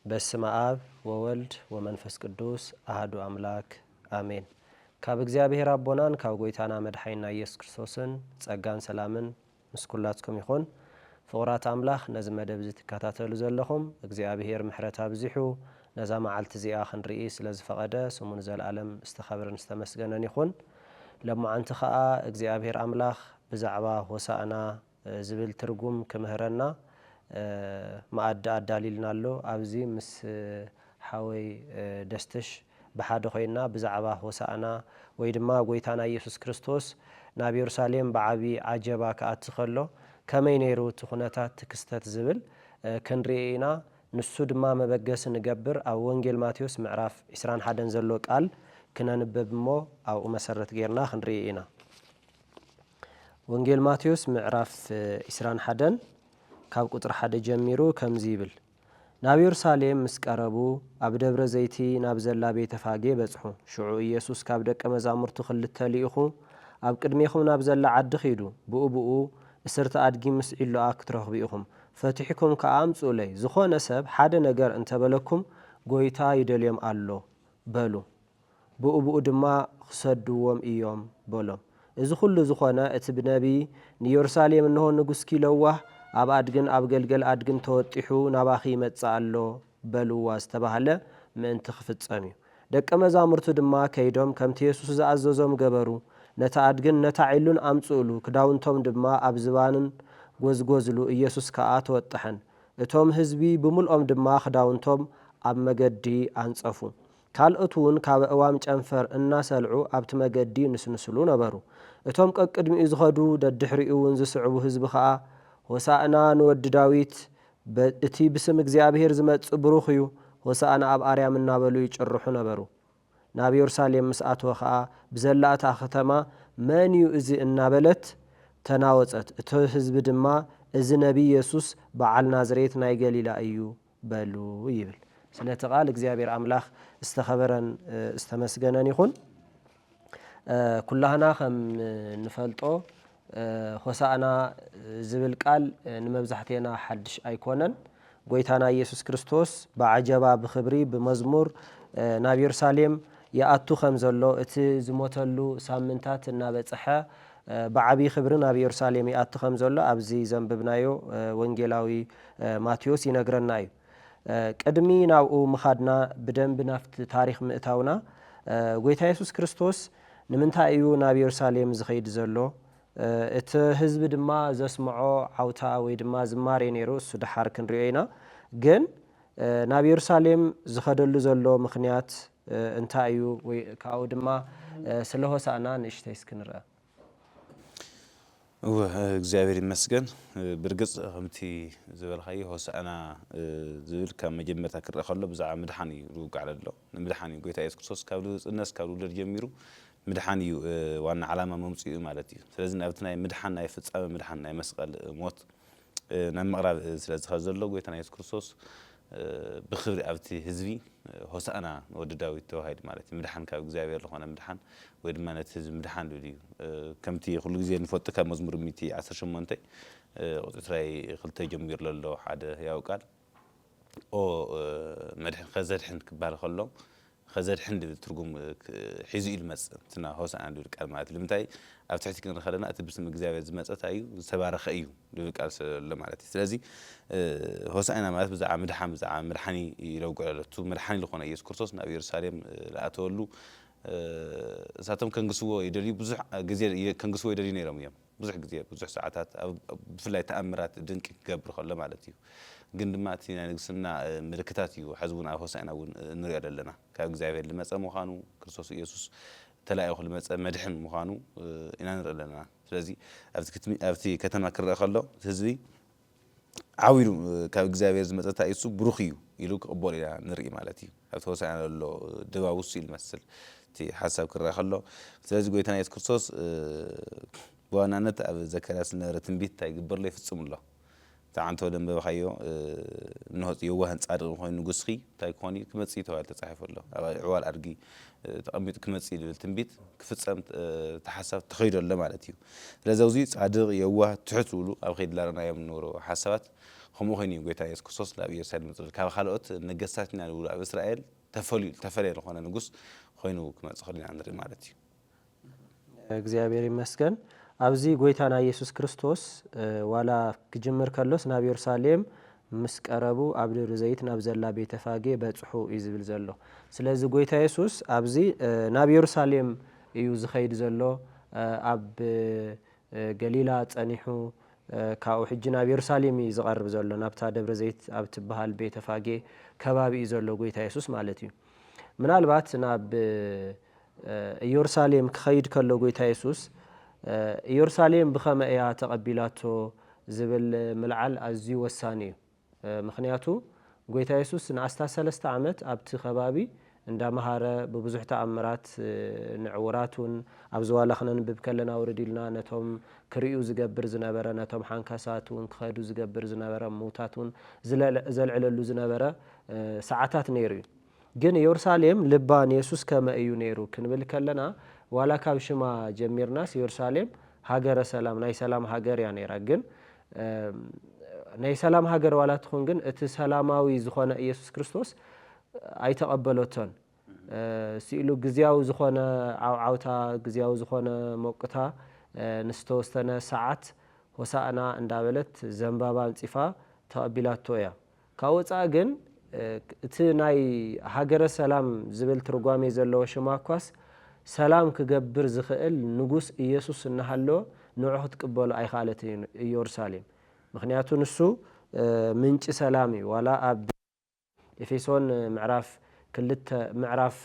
በስመ አብ ወወልድ ወመንፈስ ቅዱስ አሐዱ አምላክ አሜን። ካብ እግዚአብሔር አቦናን ካብ ጎይታና መድኃኒና ኢየሱስ ክርስቶስን ጸጋን ሰላምን ምስኩላትኩም ይኹን። ፍቁራት አምላኽ ነዚ መደብ ዝትከታተሉ ዘለኹም እግዚአብሔር ምሕረት አብዚሑ ነዛ መዓልቲ እዚኣ ክንርኢ ስለ ዝፈቐደ ስሙን ዘለዓለም ዝተኸበረን ዝተመስገነን ይኹን። ለማዓንቲ ኸዓ እግዚአብሔር አምላኽ ብዛዕባ ሆሳዕና ዝብል ትርጉም ክምህረና ማዕድ አዳሊልና ኣሎ። ኣብዚ ምስ ሓወይ ደስተሽ ብሓደ ኮይና ብዛዕባ ሆሳዕና ወይ ድማ ጎይታና ኢየሱስ ክርስቶስ ናብ ኢየሩሳሌም ብዓቢ ዓጀባ ክኣቲ ከሎ ከመይ ነይሩ እቲ ኩነታት ክስተት ዝብል ክንርኢ ኢና። ንሱ ድማ መበገሲ ንገብር ኣብ ወንጌል ማቴዎስ ምዕራፍ 21 ዘሎ ቃል ክነንብብ እሞ ኣብኡ መሰረት ጌርና ክንርኢ ኢና። ወንጌል ማቴዎስ ምዕራፍ 21 ካብ ቁጥሪ 1 ጀሚሩ ከምዚ ይብል። ናብ ኢየሩሳሌም ምስ ቀረቡ ኣብ ደብረ ዘይቲ ናብ ዘላ ቤተ ፋጌ በጽሑ። ሽዑ ኢየሱስ ካብ ደቀ መዛሙርቱ ክልተ ልኢኹ ኣብ ቅድሚኹም ናብ ዘላ ዓዲ ኺዱ ብኡ እስርተ ኣድጊ ምስ ዒሎኣ ክትረኽቡ ኢኹም ፈቲሕኩም ከዓ ኣምጹእለይ። ዝኾነ ሰብ ሓደ ነገር እንተበለኩም ጎይታ ይደልዮም ኣሎ በሉ፣ ብኡ ድማ ክሰድዎም እዮም በሎም። እዚ ኩሉ ዝኾነ እቲ ብነቢይ ንኢየሩሳሌም እንሆ ንጉሥኪ ለዋህ ኣብ ኣድግን ኣብ ገልገል ኣድግን ተወጢሑ ናባኺ ይመጽእ ኣሎ በልዋ ዝተባህለ ምእንቲ ክፍጸም እዩ። ደቀ መዛሙርቱ ድማ ከይዶም ከምቲ ኢየሱስ ዝኣዘዞም ገበሩ። ነታ ኣድግን ነታ ዒሉን ኣምጽእሉ፣ ክዳውንቶም ድማ ኣብ ዝባንን ጐዝጐዝሉ። ኢየሱስ ከዓ ተወጥሐን። እቶም ህዝቢ ብምልኦም ድማ ክዳውንቶም ኣብ መገዲ ኣንጸፉ። ካልኦት እውን ካብ እዋም ጨንፈር እናሰልዑ ኣብቲ መገዲ ንስንስሉ ነበሩ። እቶም ቀቅድሚኡ ዝኸዱ ደድሕሪኡ እውን ዝስዕቡ ህዝቢ ከዓ ሆሳዕና ንወዲ ዳዊት፣ እቲ ብስም እግዚአብሔር ዝመጽእ ብሩኽ እዩ፣ ሆሳዕና ኣብ ኣርያም እናበሉ ይጭርሑ ነበሩ። ናብ ኢየሩሳሌም ምስ ኣተወ ከዓ ብዘላእታ ከተማ መን እዩ እዚ እናበለት ተናወጸት። እቲ ህዝቢ ድማ እዚ ነቢይ ኢየሱስ በዓል ናዝሬት ናይ ገሊላ እዩ በሉ ይብል። ስለቲ ቃል እግዚአብሔር አምላኽ ዝተኸበረን ዝተመስገነን ይኹን። ኩላህና ከም ንፈልጦ ሆሳዕና ዝብል ቃል ንመብዛሕትና ሓድሽ ኣይኮነን። ጎይታና ኢየሱስ ክርስቶስ ብዓጀባ ብክብሪ ብመዝሙር ናብ ኢየሩሳሌም ይኣቱ ከም ዘሎ እቲ ዝሞተሉ ሳምንታት እናበጽሐ ብዓቢ ክብሪ ናብ ኢየሩሳሌም ይኣቱ ከም ዘሎ ኣብዚ ዘንብብናዮ ወንጌላዊ ማቴዎስ ይነግረና እዩ። ቅድሚ ናብኡ ምኻድና ብደንቢ ናፍቲ ታሪክ ምእታውና ጎይታ ኢየሱስ ክርስቶስ ንምንታይ እዩ ናብ ኢየሩሳሌም ዝኸይድ ዘሎ? እቲ ህዝቢ ድማ ዘስምዖ ዓውታ ወይ ድማ ዝማሬ ነይሩ። እሱ ድሓር ክንሪኦ ኢና። ግን ናብ ኢየሩሳሌም ዝኸደሉ ዘሎ ምክንያት እንታይ እዩ? ወይ ካብኡ ድማ ስለ ሆሳዕና ንእሽተይ እስክንርአ። እግዚአብሔር ይመስገን። ብርግጽ ከምቲ ዝበልኻዮ ሆሳዕና ዝብል ካብ መጀመርታ ክርአ ከሎ ብዛዕባ ምድሓን እዩ ርጉጋዕ ኣሎ። ንምድሓን እዩ ጎይታ ኢየሱስ ክርስቶስ ካብ ልፅነስ ካብ ውልደት ጀሚሩ ምድሓን እዩ ዋና ዓላማ መምጽኡ ማለት እዩ። ስለዚ ናብቲ ናይ ምድሓን ናይ ፍጻመ ምድሓን ናይ መስቀል ሞት ናብ ምቕራብ ስለ ዝኸድ ዘሎ ጎይታና ኢየሱስ ክርስቶስ ብክብሪ ኣብቲ ህዝቢ ሆሳዕና ወዲ ዳዊት ተባሂሉ ማለት እዩ። ምድሓን ካብ እግዚአብሔር ዝኾነ ምድሓን ወይ ድማ ነቲ ህዝቢ ምድሓን ልብል እዩ። ከምቲ ኩሉ ግዜ ንፈልጦ ካብ መዝሙር 118 ቁጥሪ 2 ጀሚሩ ዘሎ ሓደ ያው ቃል ኦ መድሕን ከዘድሕን ክባል ከሎ ከዘድሕን ዝብል ትርጉም ሒዙ ኢሉ መጽእ እንትና ሆሳዕና ዝብል ቃል ማለት ንምንታይ ኣብ ትሕቲ ክንርኢ ከለና እቲ ብስም እግዚአብሔር ዝመጸ እዩ ዝተባረኸ እዩ ዝብል ቃል ስለ ማለት እዩ። ስለዚ ሆሳዕና ማለት ብዛዕባ ምድሓን ብዛዕባ ምድሓኒ ይረጉዕ ኣሎ። እቲ ምድሓኒ ዝኾነ ኢየሱስ ክርስቶስ ናብ ኢየሩሳሌም ዝኣተወሉ እሳቶም ከንግስዎ ይደልዩ ብዙሕ ግዜ ከንግስዎ ይደልዩ ነይሮም እዮም። ብዙሕ ግዜ ብዙሕ ሰዓታት ብፍላይ ተኣምራት ድንቂ ክገብር ከሎ ማለት እዩ። ግን ድማ እቲ ናይ ንግስና ምልክታት እዩ ሕዚ እውን ኣብ ሆሳዕና እውን እንሪኦ ዘለና ካብ እግዚአብሔር ዝመጸ ምዃኑ ክርስቶስ ኢየሱስ ተላኢኹ ዝመጸ መድሕን ምዃኑ ኢና ንርኢ ኣለና። ስለዚ ኣብቲ ከተማ ክርአ ከሎ ህዝቢ ዓዊሉ ካብ እግዚአብሔር ዝመጸ እንታይ እሱ ብሩኽ እዩ ኢሉ ክቕበሉ ኢና ንርኢ ማለት እዩ። ኣብቲ ሆሳዕና ዘሎ ድባብ ውሱ ይመስል እቲ ሓሳብ ክርአ ከሎ። ስለዚ ጎይታና ኢየሱስ ክርስቶስ ብዋናነት ኣብ ዘካርያስ ዝነበረ ትንቢት እንታይ ይግበር ኣሎ ይፍጽም ኣሎ። አንተ ወደንበባኻዮ እንሆ የዋህን ጻድቅ ኮይኑ ንጉስኺ እንታይ ክኾን ክመጽእ ተባሂሉ ተጻሒፉ ኣሎ። ኣብ ዕዋል ኣድጊ ተቐሚጡ ክመጽእ ዝብል ትንቢት ክፍጸም ተሓሳብ ተኸይዱ ኣሎ ማለት እዩ። ስለዚ ኣብዚ ጻድቅ የዋህ ትሑት ዝብሉ ኣብ ከይዲ ላርናዮም ዝነበሩ ሓሳባት ከምኡ ኮይኑ ጎይታ ኢየሱስ ክርስቶስ ናብ ኢየሩሳሌም ዝብል ካብ ካልኦት ነገስታትና ኣብ እስራኤል ተፈልዩ ዝኾነ ንጉስ ኮይኑ ክመጽእ ኸልና ንርኢ ማለት እዩ። እግዚአብሔር ይመስገን። ኣብዚ ጎይታና ኢየሱስ ክርስቶስ ዋላ ክጅምር ከሎስ ናብ ኢየሩሳሌም ምስ ቀረቡ ኣብ ደብረ ዘይት ናብ ዘላ ቤተፋጌ በጽሑ እዩ ዝብል ዘሎ። ስለዚ ጎይታ ኢየሱስ ኣብዚ ናብ ኢየሩሳሌም እዩ ዝኸይድ ዘሎ ኣብ ገሊላ ጸኒሑ ካብኡ ሕጂ ናብ ኢየሩሳሌም እዩ ዝቐርብ ዘሎ ናብታ ደብረ ዘይት ኣብ ትበሃል ቤተፋጌ ከባቢ እዩ ዘሎ ጎይታ ኢየሱስ ማለት እዩ። ምናልባት ናብ ኢየሩሳሌም ክኸይድ ከሎ ጎይታ ኢየሱስ ኢየሩሳሌም ብኸመይ እያ ተቐቢላቶ ዝብል ምልዓል ኣዝዩ ወሳኒ እዩ። ምክንያቱ ጎይታ ኢየሱስ ንኣስታት 3 ዓመት ኣብቲ ከባቢ እንዳመሃረ ብብዙሕ ተኣምራት ንዕውራቱን ኣብ ዝዋላ ክነንብብ ከለና ውርድ ኢልና ነቶም ክሪኡ ዝገብር ዝነበረ ነቶም ሓንካሳቱን ክኸዱ ዝገብር ዝነበረ ሙታቱን ዘልዕለሉ ዝነበረ ሰዓታት ነይሩ እዩ። ግን ኢየሩሳሌም ልባ ንየሱስ ከመ እዩ ነይሩ ክንብል ከለና ዋላ ካብ ሽማ ጀሚርናስ ኢየሩሳሌም ሃገረ ሰላም ናይ ሰላም ሃገር እያ ነይራ። ግን ናይ ሰላም ሃገር ዋላ ትኹን ግን እቲ ሰላማዊ ዝኾነ ኢየሱስ ክርስቶስ ኣይተቐበሎቶን። ሲኢሉ ግዝያዊ ዝኾነ ዓውዓውታ ግዝያዊ ዝኾነ ሞቅታ ንስተወሰነ ሰዓት ሆሳእና እንዳበለት ዘንባባ እንፂፋ ተቐቢላቶ እያ። ካብ ወፃኢ ግን እቲ ናይ ሃገረ ሰላም ዝብል ትርጓሜ ዘለዎ ሽማ እኳስ ሰላም ክገብር ዝኽእል ንጉስ ኢየሱስ እናሃለወ ንዑ ክትቅበሎ ኣይከኣለት ኢየሩሳሌም። ምክንያቱ ንሱ ምንጭ ሰላም እዩ። ዋላ ኣብ ኤፌሶን ምዕራፍ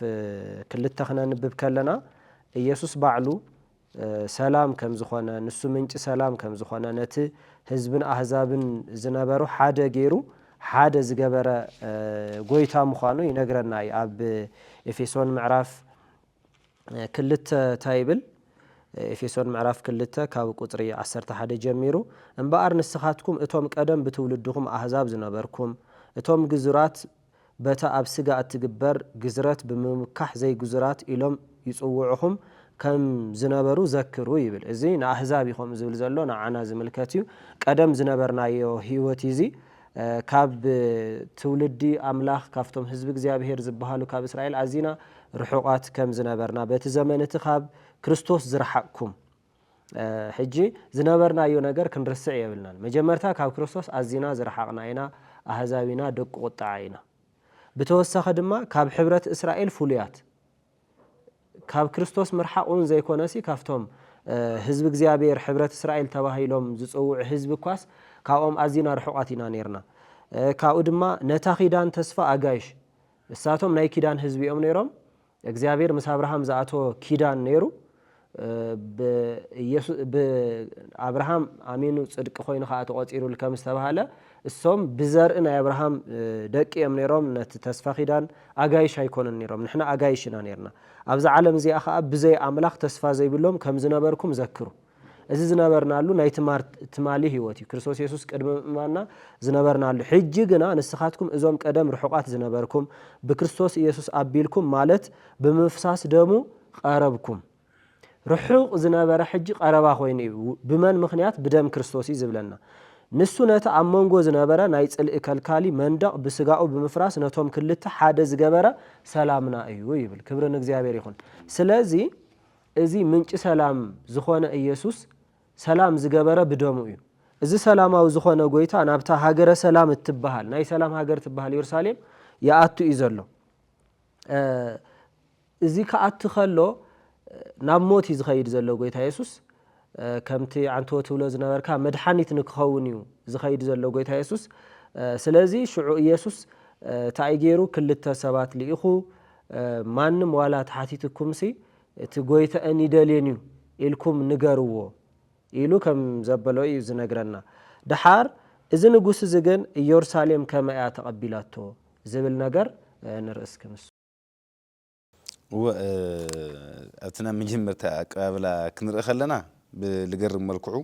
2 ክነንብብ ከለና ኢየሱስ ባዕሉ ሰላም ከም ዝኾነ ንሱ ምንጭ ሰላም ከም ዝኾነ ነቲ ህዝብን ኣህዛብን ዝነበሩ ሓደ ገይሩ ሓደ ዝገበረ ጎይታ ምዃኑ ይነግረና እዩ። ኣብ ኤፌሶን ምዕራፍ 2 ታይብል ኤፌሶን ምዕራፍ 2 ካብ ቁጥሪ 11 ጀሚሩ እምበኣር ንስኻትኩም እቶም ቀደም ብትውልድኹም ኣህዛብ ዝነበርኩም እቶም ግዙራት በታ ኣብ ስጋ እትግበር ግዝረት ብምምካሕ ዘይግዙራት ኢሎም ይጽውዑኹም ከም ዝነበሩ ዘክሩ ይብል። እዚ ንኣህዛብ ይኹም ዝብል ዘሎ ንዓና ዝምልከት እዩ። ቀደም ዝነበርናዮ ህይወት እዚ ካብ ትውልዲ ኣምላኽ ካብቶም ህዝቢ እግዚኣብሔር ዝበሃሉ ካብ እስራኤል ኣዚና ርሑቃት ከም ዝነበርና በቲ ዘመን እቲ ካብ ክርስቶስ ዝረሓቅኩም ሕጂ ዝነበርናዮ ነገር ክንርስዕ የብልናን። መጀመርታ ካብ ክርስቶስ ኣዚና ዝረሓቅና ኢና፣ ኣህዛቢና ደቂ ቁጣዓ ኢና። ብተወሳኺ ድማ ካብ ሕብረት እስራኤል ፍሉያት ካብ ክርስቶስ ምርሓቁን ዘይኮነሲ ካብቶም ህዝቢ እግዚኣብሔር ሕብረት እስራኤል ተባሂሎም ዝፅውዑ ህዝቢ እኳስ ካብኦም ኣዚና ርሑቃት ኢና ነርና። ካብኡ ድማ ነታ ኺዳን ተስፋ ኣጋይሽ እሳቶም ናይ ኪዳን ህዝቢ እዮም ነይሮም። እግዚኣብሔር ምስ አብርሃም ዝኣተወ ኪዳን ነይሩ። ብአብርሃም ኣሚኑ ጽድቂ ኮይኑ ከዓ ተቆፂሩ ከም ዝተባሃለ እሶም ብዘርኢ ናይ አብርሃም ደቂ እዮም ነይሮም። ነቲ ተስፋ ኺዳን ኣጋይሽ ኣይኮነን ነይሮም። ንሕና ኣጋይሽ ኢና ነርና። ኣብዚ ዓለም እዚኣ ከዓ ብዘይ ኣምላኽ ተስፋ ዘይብሎም ከም ዝነበርኩም ዘክሩ። እዚ ዝነበርናሉ ናይ ትማሊ ህይወት እዩ። ክርስቶስ ኢየሱስ ቅድሚ ምእማንና ዝነበርናሉ። ሕጂ ግና ንስኻትኩም እዞም ቀደም ርሑቃት ዝነበርኩም ብክርስቶስ ኢየሱስ ኣቢልኩም ማለት ብምፍሳስ ደሙ ቀረብኩም። ርሑቕ ዝነበረ ሕጂ ቀረባ ኮይኑ እዩ። ብመን ምክንያት? ብደም ክርስቶስ እዩ ዝብለና። ንሱ ነቲ ኣብ መንጎ ዝነበረ ናይ ጽልኢ ከልካሊ መንደቕ ብስጋኡ ብምፍራስ ነቶም ክልተ ሓደ ዝገበረ ሰላምና እዩ ይብል። ክብሪ ንእግዚአብሔር ይኹን። ስለዚ እዚ ምንጭ ሰላም ዝኾነ ኢየሱስ ሰላም ዝገበረ ብደሙ እዩ። እዚ ሰላማዊ ዝኾነ ጎይታ ናብታ ሃገረ ሰላም እትበሃል ናይ ሰላም ሃገር እትበሃል ኢየሩሳሌም ይኣቱ እዩ ዘሎ። እዚ ከኣቱ ከሎ ናብ ሞት እዩ ዝኸይድ ዘሎ ጎይታ ኢየሱስ። ከምቲ ዓንተወ ትብሎ ዝነበርካ መድሓኒት ንክኸውን እዩ ዝኸይድ ዘሎ ጎይታ ኢየሱስ። ስለዚ ሽዑ ኢየሱስ እንታይ ገይሩ? ክልተ ሰባት ልኢኹ ማንም ዋላ ተሓቲትኩምሲ እቲ ጎይታእን ይደልየን እዩ ኢልኩም ንገርዎ ኢሉ ከም ዘበሎ እዩ ዝነግረና። ድሓር እዚ ንጉስ እዚ ግን ኢየሩሳሌም ከመይ እያ ተቐቢላቶ ዝብል ነገር ንርእስ ክንሱ ኣብትና መጀመርታ ኣቀባብላ ክንርኢ ከለና ብልገርም መልክዑ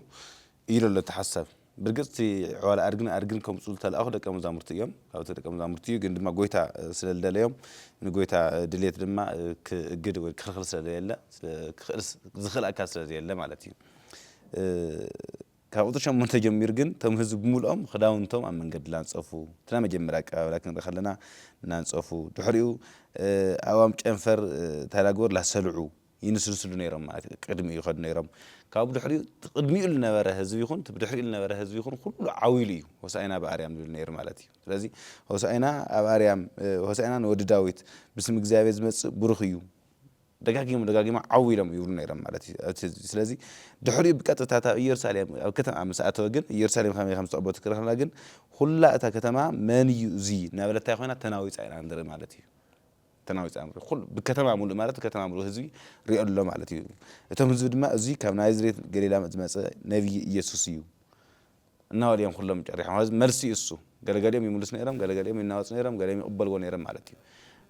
ኢሉ ኣሎ ተሓሰብ ብርግጽ ዕዋላ ኣድግን ከምጽኡ ተላእኹ ደቀ መዛሙርቲ እዮም። ካብቲ ደቀ መዛሙርቲ እዩ ግን ድማ ጎይታ ስለልደለዮም ንጎይታ ድሌት ድማ ክእግድ ወይ ክኽልክል ስለዘየለ ዝኽእል ኣካል ስለዘየለ ማለት እዩ። كابوتو شمون تجمير جن تم هزب مولهم خداون توم أمن قد لانصفو تنا مجمرك ولكن دخلنا نانصفو دحريو عوام تنفر تلاقور لا سلعو ينسلسلو نيرم قدمي يخد نيرم كابو دحريو قدمي لنا ورا هزبي يخون تبدحري لنا ورا هزبي يخون كل عويلي وسأينا بأريام نير مالتي لذي وسأينا بأريام وسأينا نود داويت بسم إجزاء زمس برخيو دقاقيم عويلهم يقولون نيرم مالتي لذي دحريو بكتة تاتا يرساليم أو كتم عم ساعته جن يرساليم خمس أبوات كرهنا جن خلا أتا كتما من يزي نابلة تاخونا تناوي سعينا عندنا مالتي تناوي سعينا خل بكتما عمل مالته كتما عمله هزوي ريال الله مالتي تهم هزوي دم أزي كم نايزريت قليلا مزمس نبي يسوسيو إنه اليوم كلهم جريح هذا مرسي السو قال يوم يملس نيرم قال يوم يناوس نيرم قال يوم يقبل ونيرم مالتي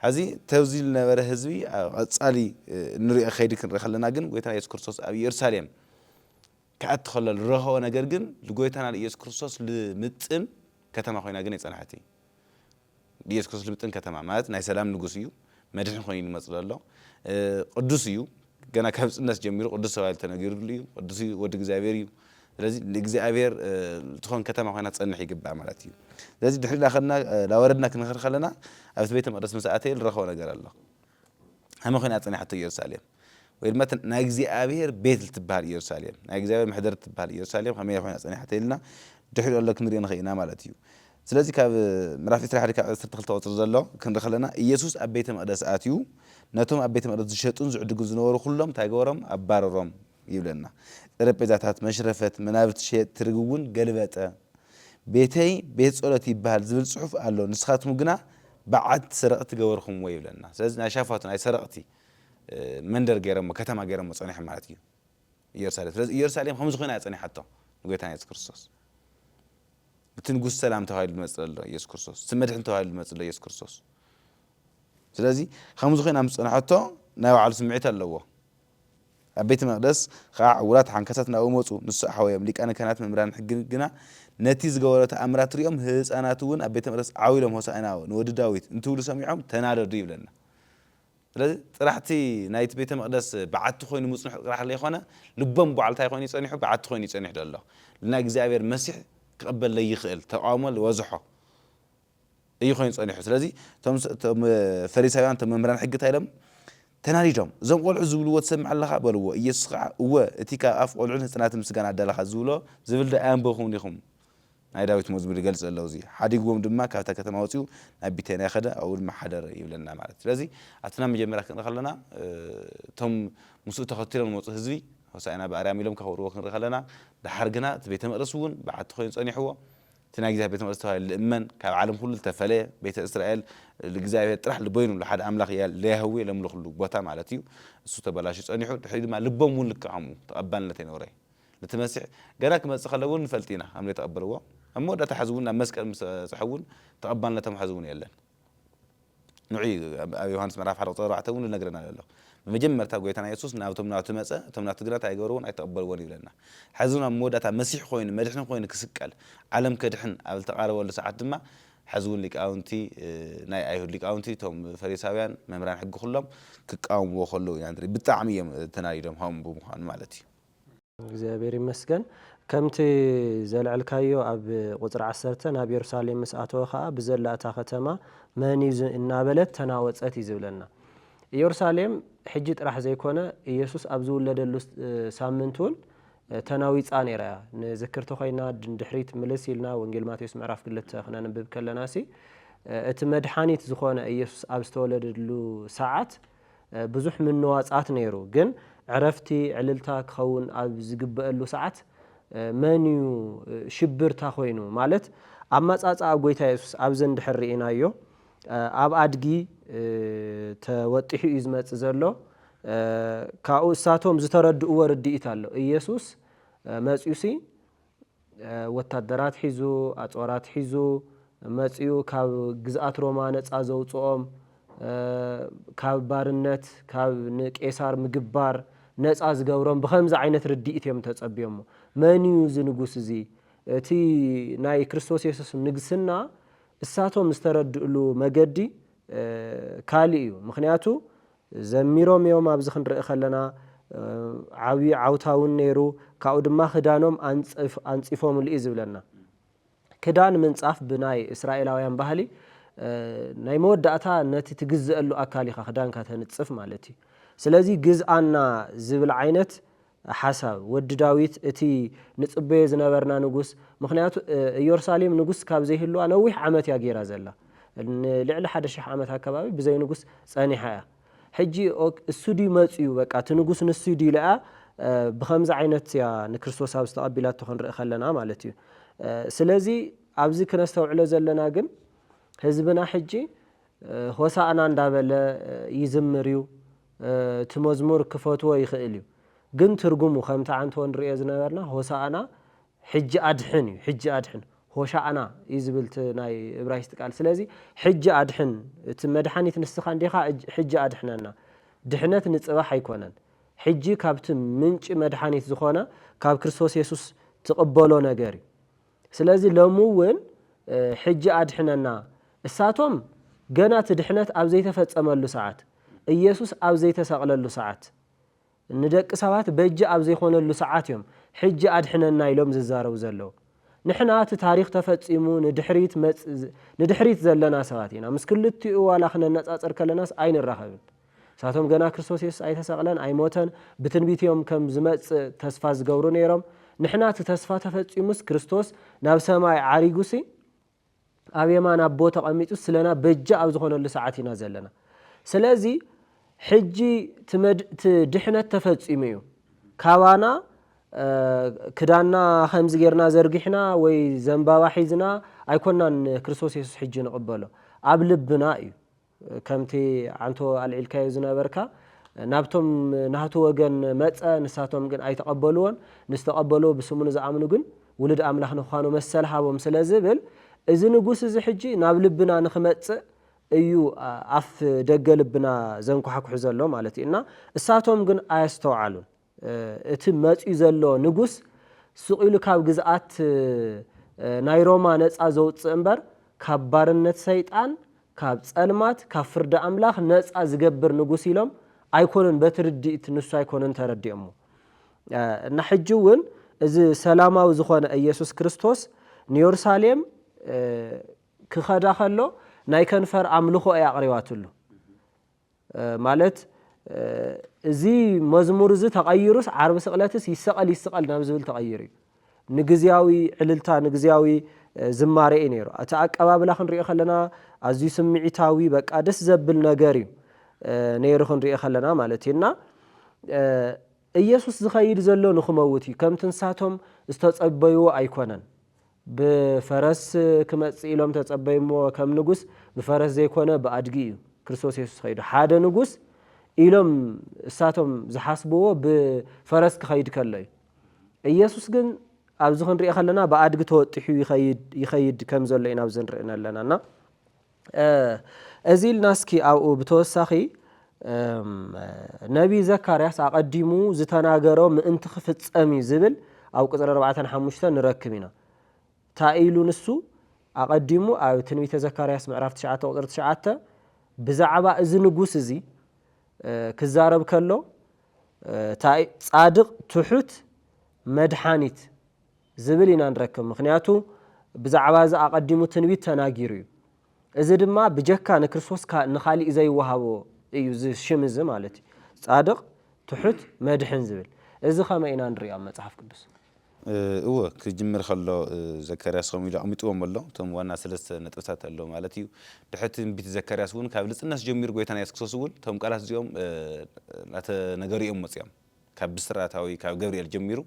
هذه توزيل نبره هزوي أتصالي نري أخيرك نرخلنا جن قويتنا يسوع كريستوس أبي يرساليم كأدخل الرها ونجرجن لقويتنا على يسوع كريستوس لمتن كتما خوينا جن يصنعتي يسوع كريستوس لمتن كتما مات ناي سلام نجوسيو مدحن خوين مثل الله قدسيو جنا كهبس الناس جميل قدس سوال تناجرليو قدسي ودك زابيريو لازم الإجزاء تكون كتما خوينا تصنح يجيب عملاتيو لازم دحين أخذنا لو وردنا كنخر خلنا أبث بيتم أرسم ساعتين الرخاء ونجر الله هم خوينا أتصنح حتى يرساليم والمتن ناجزي أبير بيت التبهار يرساليم ناجزي أبير محضر التبهار يرساليم هم خوينا أتصنح حتى لنا دحين الله كنرينا خينا مالاتيو سلازي كاب مرافق رح ركع استدخل توتر زلوا كن خلنا يسوع أبيتم أدرس آتيو نتوم أبيتم أدرس شتون زعد جزنور كلهم تاجورهم أبارهم يبلنا ربيزاتات مشرفت منابت شيء ترجون قلبات بيتي بيت صلتي بهال زبل صحف قالوا نسخات مجنا بعد سرقت جورهم ويبلنا سلازنا شافاتنا أي سرقتي مندر جرم كتما جرم صنيح مالتي يرسالهم خمس خينا صنيح حتى لقيت أنا يسكرسوس بتنقول سلام تهايل المسألة الله يسوع كريستوس سمدح أنت هايل المسألة الله يسوع كريستوس سلازي خمس خينا أنا حتى ناوي على سمعت الله أبيت مقدس خاع ولاد عن كساتنا أو موتو نص حويم ليك أنا كانت ممران حق جنا نتيز جوارات أمرات ريوم هز أنا تون أبيت مقدس عاولهم هو سأنا نود داويت أنتوا اللي سمعهم تنادر ريب لنا رحتي نايت بيت مقدس بعد تخوين مصنح راح لي خنا لبهم بعلتها يخوين يصنحوا بعد تخوين يصنح الله لنا جزائر مسيح قبل لا يخيل تعامل وزحه يخوين يصنحوا سلازي تم فريسايان تم ممران حق تايلم تناريجهم زم قول عزولو وتسمع الله قبلوا يسقع هو اتيكا اف قول عن سنات مسكان عدل خزولو زبل ده ان بخون يخم اي داويت مزبل يገልጽ الله زي حديقوم دما كاتا كتما وصيو نبيتنا يخدا او المحدر يبلنا ማለት ስለዚህ አትና መጀመሪያ ከነخلنا ቶም ሙሱ ተኸትሎም ወጽ ህዝቢ ወሳይና በአርያም ኢሎም ከወሩ ከነخلنا دحرግና ቤተ መቅደሱን بعد ኮይን ጸኒሕዎ تناجزها بيت مقدس الإيمان كعالم كله تفلى بيت إسرائيل الجزائر طرح لبينه لحد أملاخ لا هو لم يخلق بوتام على تيو الصوت بلاش أني حد حد ما لبهم ولك عمو تقبلنا تنوري لتمسح جراك ما تخلون فلتينا عملي تقبلوا أما ده تحزوننا مسك المسحون تقبلنا تم حزون يلا نوعي يوحنا مرة حرق طير عتون نجرنا له مجمر تاجويتنا يسوس ناوتمنا تمسة تمنا تقدر تاجرون أي تقبلوني لنا حزونا مودة مسيح خوين مدحنا خوين كسكال علم كدحن أو تقارب ولا ساعات ما حزون لك أونتي ناي أيهود لك أونتي توم فريساويان ممران حق خلهم كقام وخلو يعني بالتعمية تنايرهم هم بمخان مالتي. እግዚአብሔር ይመስገን ከምቲ ዘልዕልካዮ ኣብ ቁጥር 10 ናብ ኢየሩሳሌም መስኣተው ኸኣ ብዘላእታ ከተማ መን እናበለት ተናወፀት ይዝብለና ኢየሩሳሌም ሕጂ ጥራሕ ዘይኮነ ኢየሱስ ኣብ ዝውለደሉ ሳምንቱን ተናዊፃ ነይራ ንዝክርተ ኮይና ድሕሪት ምልስ ኢልና ወንጌል ማቴዎስ ምዕራፍ 2 ክነንብብ ከለናሲ እቲ መድሓኒት ዝኾነ ኢየሱስ ኣብ ዝተወለደሉ ሰዓት ብዙሕ ምንዋፃት ነይሩ ግን عرفتي عللتا كون أب زجبألو ساعات منيو شبرتا خوينو مالت أما ساعات أبغيتا يسوس أبزن دحرينا يو أب أدقي توتحي إزمات زلوا كأو ساتهم زترد أورد إيتالو يسوس مسيوسي وتدرات حزو أتورات حزو مسيو كاب جزءات رومانات أزو توم كاب بارنت كاب نكيسار مجبار ناس أزجورهم بخمسة عينة رديت يوم تتصبيهم ما نيوز نجوس زي تي ناي كريستوس يسوع نجسنا الساتهم مسترد له مجدي كاليو مخنياتو زميرهم يوم أبزخن رأي خلنا عوي عوتاون نيرو كاو دما خدانهم انصفهم لي زبلنا كدان منصاف بناي اسرائيلاويان ባህሊ ናይ መወዳእታ ነቲ ትግዝአሉ አካሊኻ خدانካ ተንጽፍ ማለት እዩ ስለዚህ ግዝአና ዝብል ዓይነት حساب ወድ ዳዊት እቲ ንጽበየ ዝነበርና ንጉስ ምክንያቱ ኢየሩሳሌም ንጉስ ካብ ዘይህልዋ ነዊሕ ዓመት ያ ጌራ ዘላ ልዕሊ 1000 ዓመት አካባቢ ብዘይ ንጉስ ጸኒሓ ሕጂ እሱዲ መጽዩ በቃ ትንጉስ ንሱዲ ለአ بخمس عينت يا نكريستوس أبز تقبلات تخن رأخلنا مالتي سلازي أبزي كنستوعب زلنا جن حزبنا حجي هوسانا ندابل يزمريو تمزمور كفاتوا يخيليو جن ترجمو خمسة عن تون رئيزنا ورنا هوسانا حج أدحن هوشانا يزبلت ناي إبراهيم قال سلازي حج أدحن تمدحني تنستخان ديخا حج أدحننا دحنت نتصبح يكونن حجي كابت منش مدحانيت زخونا كاب كريستوس يسوس تقبلوا نجاري سلازي لموين حجي أدحننا الساعتهم جنات دحنت أو زي تفتأمل له ساعات يسوس أو زي تسأل له ساعات ندك ساعات بيجي أو زي خون له ساعات يوم حجي أدحننا يلوم ززارة وزلوا نحنات تاريخ تفتيمون ندحريت زلنا ساعاتنا مس كل التقوى ولا خنا الناس أترك لناس أين الرهبن ساعتهم جنا كريستوس يس أي تسألن أي موتن بتنبيت يوم كم زمت تسفاز جورون يرم نحنا تسفات تفتيموس كريستوس نفس ما عريجوسي أبي ما نبوت قميتوس لنا بجا أو زخون اللي ساعتنا زلنا سلازي حجي تدحنا تفتيميو كوانا كدانا خمس جرنا زرقحنا وزنبا وحيزنا أيكوننا كريستوس يس حجي نقبله قبل بنائي كمتي عنتو العلكاي زنبركا نابتم نهاتو وجن متى نساتهم جن أي تقبلون نستقبلوا بسمون زعمنو جن ولد أملاح نخانو مسلها ومسلزبل إذا نجوس إذا حجي نابل بنا نخمت أيو عف دجال بنا زنكو حكو حزلو مالتي إننا الساتهم جن أيستوعلون اتمت إزلو نجوس سقيلو كاب جزءات نايروما نت أزوت أمبر كبارنت سيطان كاب سألمات كفرد أملاخ ناس أزجبر نجوسيلهم أيكونن بترديت نص أيكونن ترديمو نحجون إذا سلامة وزخوان يسوع كريستوس نيورساليم كخدا خلو نايكن فر عملوه أي عقريات له مالت زي مزمور زي تغيرس عرب سقلاتس يسقل نابزول تغيري نجزياوي عللتا نجزياوي زماري نيرو أتاك أبابلا خنري خلنا عزيز سمعتاوي بك أدس زبل نجاري نيرو خنري خلنا مالتينا يسوع زخير زلوا نخموتي كم تنساتهم استتصبيوا أيقونن بفرس كما تسيلهم تتصبيوا كم نجوس بفرس زي كونه بأدقي كريستوس يسوع خير حدا نجوس إلهم ساتهم زحسبوا بفرس كخيد كله يسوع جن أبزخن رأي خلنا بعد قطوت حي يخيد كم زلنا أبزن رأينا لنا أزيل ناس كي أو بتوسخي نبي زكريا قدموا زتناجروا من أنت خفت أمي زبل أو كذا 4 حمشتن نركبنا تايلون السو أقدموا أو تنويت زكريا اسمع عرفت شعاته وقدرت شعاته بزعبة إذن جوس زي كزارب كله تاي صادق تحت مدحانيت زبلنا نركب مخنياتو بزعباز أقدموا تنويت تناجيري إذا دما بجكا نكريستوس نخالي إذا يوهبو يوز شمز مالتي صادق تحت مدحن زبل إذا خمينا نريا مصحف قدس هو كجمر خلو زكريا صوميلا أميتوهم الله تم وانا ثلاث نتوسات الله مالتي تحت بيت زكريا سون كابلس الناس جمير قويتنا يسكسوس ول تم قالت اليوم نات نجاري مصيام كبسراتاوي كجبريل جميرو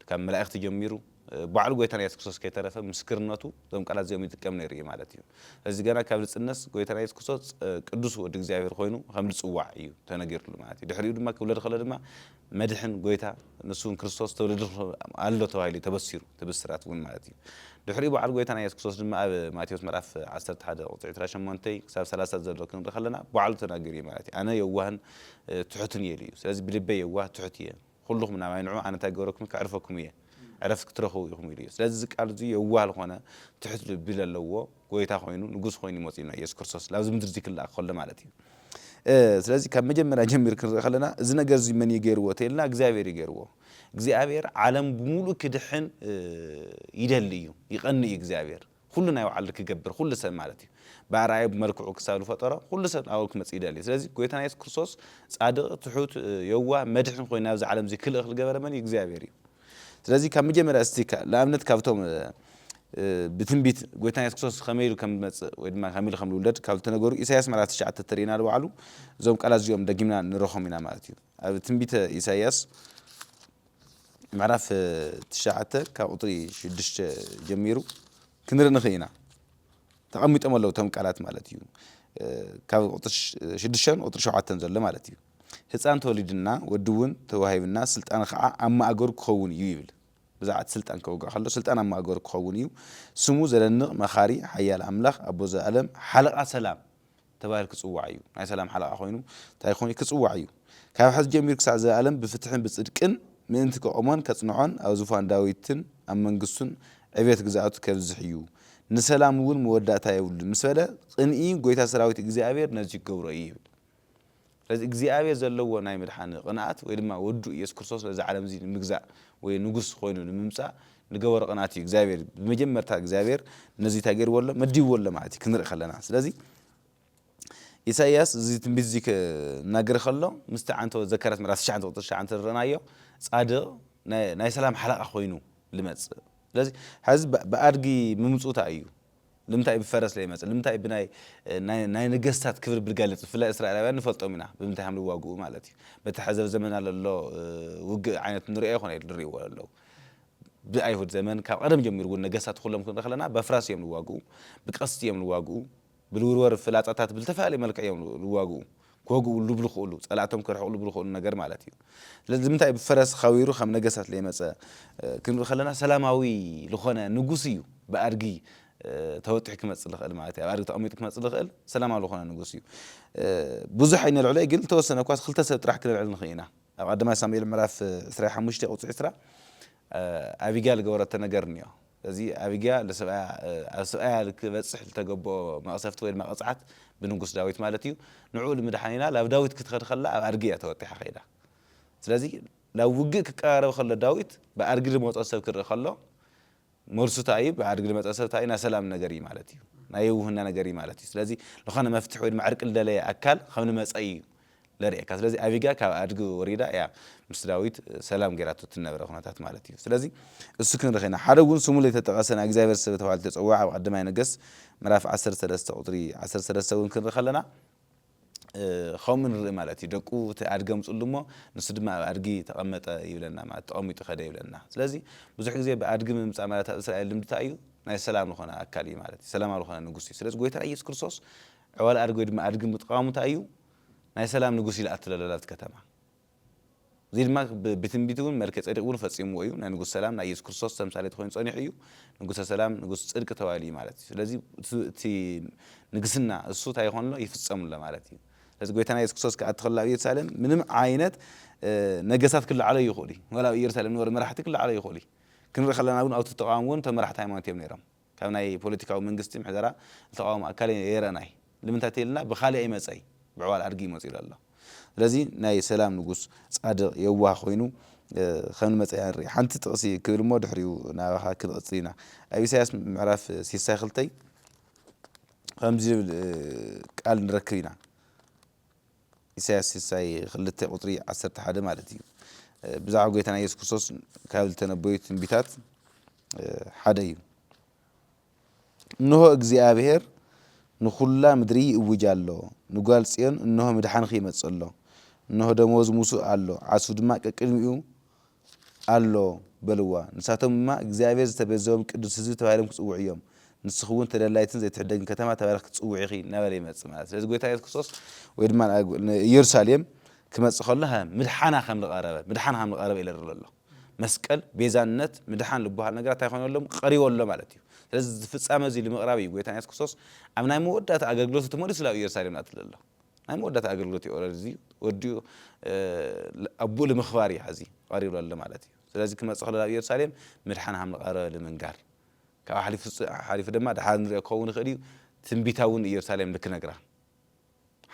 كم ملائكة جميرو بعض قويتنا يسكسوس كيترفع مسكرناتو تم قالت اليوم يتكلم نيري مالتي إذا جانا كابلس الناس قويتنا يسكسوس قدوس ودك زعير خوينو خمس وعيو تناجر له مالتي دحريو دما كولد خلد ما مدحن قويتا نسون كريستوس تولد الله توهيلي تبصرات وين مالتي دحريو بعض قويتنا يسكسوس دما ماتيوس مرaf 11 وتعتراش مونتي حساب 3 زلو كن دخلنا بعض تناجري مالتي انا يوهن تحتن يلي سلاذ بلبي يوه تحتيه كلهم من عينعو انا تاغوركم كعرفكم يه عرفت ترخو يخم يلي سلاذ قال زي يوه لخونه تحت بلا لو قويتا خوينو نغوس خويني موصينا يسوع كريستوس لازم ندرزي كلا خول مالتي ስለዚህ ካብ መጀመርያ ጀሚር ክንርኢ ከለና እዚ ነገር እዚ መን ይገይርዎ ተልና እግዚአብሔር ይገይርዎ እግዚአብሔር ዓለም ብሙሉ ክድሕን ይደሊ እዩ ይቐኒ እግዚአብሔር ኩሉ ናይ ባዕሉ ክገብር ኩሉ ሰብ ማለት እዩ ባርኣይ መልክዑ ክሳብ ፈጠሮ ኩሉ ሰብ ኣው ክመጽ ይደሊ ስለዚ ጎይታና ኢየሱስ ክርስቶስ ጻድቕ ትሑት የዋ መድሕን ኮይኑ ኣብዚ ዓለም እዚ ክልእ ክገበረ መን እግዚአብሔር እዩ ስለዚ ካብ መጀመርያ እስቲ ለኣብነት ካብቶም بتنبيت قويتنا يسكسوس خميل كم ودما خميل خمل ولد كابل تنقول إسحاق مرات الشعة ترينا الوعلو زوم قلاز يوم دقيمنا نروحهم هنا مالتيو بتنبيت إسحاق معرف الشعة كأطري شدش جميرو كنر نخينا تقمت أمله تم قلات مالتيو كأطرش شدشان أطرش شعة تنزل مالتيو هتسان تولدنا ودون توهيبنا سلطان خاء أما أجور كون يبل بزعت سلطان كوجا خلص سلطان أما أجور كونيو سمو زلنا مخاري حيا الأملاخ أبو زعلم حلقة سلام تبارك سوعيو هاي سلام حلقة خوينو تايخوني كسوعيو كيف حد جميل كسع زعلم بفتحن بصدقن من أنت كأمان كتصنعان أو زفان داويتن أما نقصن عبيت جزعته كبزحيو نسلام ول مودات هايول مسألة إن قويت سراويت إجزاء نزج جورائي لذا إجزاء زلوا نايم الحان قناعات وإلما ودو يس كرسوس لذا عالم زين مجزاء ونقص خوينو الممسع نجور قناعتي إجزاء بمجمع تاع إجزاء نزي تاجر ولا مدي ولا معتي كنر خلنا لذي إساياس زيت بيزيك ناجر خلا مستعنته ذكرت مرات شعنته وطش عن الرناية صادق ناي سلام حلقة خوينو لمس لذي حزب بأرجي ممسوطة أيو لم تعب فرس لي مثلا لم تعب ناي نجستات كبر بالجالت في الإسرائيليين نفلتوا منها بمتهم الواجو مالتي بتحذر زمن على الله وجع عينة نريه خنا يدري ولا الله بأيهود زمان كأرم جميل والنجاسات كلهم كنا خلنا بفراس يوم الواجو بقصد يوم الواجو بالورور في العطات بالتفاعل ملك يوم الواجو كوجو اللي بلخولو طلعتهم كرحوا اللي بلخولو النجار مالتي لازم تعب فرس خويرو خم نجاسات لي مثلا كنا خلنا سلاماوي لخنا نجوسيو بأرجي توتح كم تصلح المعاتي أرجع تأميت كم تصلح سلام على خنا نقصيو بزح إن العلاء قلت توصلنا كواس خلت سطرح كل العلم خينا بعد ما سامي الملف إسراء حمشتي أو إسراء أبيجال جورت نجرنيا زي أبيجال لسؤال بتصح تجبو ما أصفت وين ما قطعت بنقص داويت مالتيو نعول مدحنينا لو داويت كتخد خلا أرجع توتح خينا لذي لو وجك كارو خلا داويت بأرجع موت أصف كر خلا مرسو تعيب بعد قبل ما تأسف تعينا سلام نجاري مالتي نايوه هنا نجاري مالتي لذي لو خلنا مفتوح وين معرك إلا لي أكل خلنا ما أي لا ريك لذي أبيجا كأرجو وريدا يا مستداويت سلام جراتو تنبر خنا تحت مالتي لذي السكن رخينا حرقون سمولة تتقاسنا أجزاء بس بتوالد تسوع وقد ما ينقص مراف 10 سلسة أطري 10 سلسة ونكن رخلنا خامن مالتي دقو تأرجم صلما نصد ما أرجي تقمت يبلنا ما تقامي تخدي يبلنا لذي بزح زي بأرجم مستعملات إسرائيل لم تأيو ناي سلام لخنا أكلي مالتي سلام على نقصي سلز قويت رئيس كرسوس أول أرجو ما أرجم تقام تأيو ناي سلام نقصي لأتلا لا تكتمه زي ما بتنبيتون مركز أرجون فسيم ويو نقص سلام رئيس كرسوس تمثالية خوين صانع أيو نقص سلام نقص أرجع توالي مالتي لذي تي نقصنا الصوت هيخون له يفصم له مالتي لذا قويتنا يسكسوس كأدخل الله يتسالم من عينات نجاسات كل على يخولي ولا يرسلم نور مرحتك كل على يخولي كنا خلنا نقول أو تتقامون تمرحت هاي ما تيم نيرام كنا أي بوليتيكا ومنجستم حذرة التقام أكلين يراناي لمن تأتيلنا بخالي أي مسأي بعوال أرجي مسير الله لذي ناي سلام نقص صعد يواه خوينو خلنا مسأي الري حنت تقصي كل ما دحريو ناوها كل قصينا أبي سياس معرف سياسة خلتي خمسة قال نركينا سياسي خلت قطري 10 حدا مالتي بزعوا قيتنا يسوع كريستوس كابل تنبؤت بيتات حدايو إنه እግዚአብሔር نخلا مدري وجالله نقول سين إنه مدحان خيمة الله إنه دموز موسى الله عسود ما كلميو الله بلوا نساتهم ما እግዚአብሔር تبزهم قدوس زي تبعلم كسوعيهم نسخون تدلايتن زي تحدق كتما تبارك تصوعي خي نبلي متصمات لذا قويت آيات كرسوس ويدمان يرساليم كما تخلها مدحانا خم القرابة مدحانا خم القرابة إلى الله مسكال بيزانت مدحان لبوها النجارة تايخون لهم قريب ولا مالتي لذا في السامة زي اللي مقرابي قويت آيات كرسوس أمنا مودة أجلوت تمرس لا يرساليم نات الله أنا مودة أجلوت أورزي وديو أبو المخباري هذي قريب ولا مالتي لذا كما تخلها يرساليم مدحانا خم القرابة لمنجار حليف دما ده حان ريكون خديو تنبيتاون يرسالم لك نجرا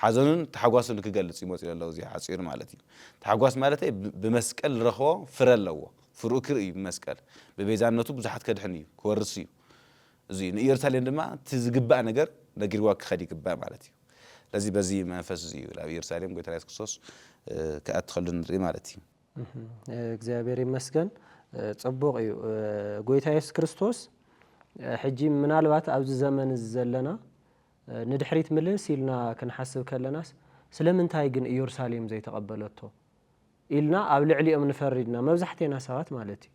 حزنن تحقوسن كجلص يموت الله زي عصير مالتي تحقوس مالتي بمسكل رخوا فرلوا فروكر بمسكل ببيزانته بزحت كدحني كورسي زي يرسل عندما تزغبا ነገር ነግርዋክ خديكبا مالتي لذي بزي منفس زي لا يرسالم قلت رايس كسوس كاتخلن ري مالتي እግዚአብሔር ይመስገን ጽቡቅ እዩ ጎይታ ኢየሱስ ክርስቶስ ሕጂ ምናልባት ኣብዚ ዘመን ዘለና ንድሕሪት ምልስ ኢልና ክንሓስብ ከለናስ ስለምንታይ ግን ኢየሩሳሌም ዘይተቀበለቶ ኢልና ኣብ ልዕሊኦም ንፈሪድና መብዛሕተና ሰባት ማለት እዩ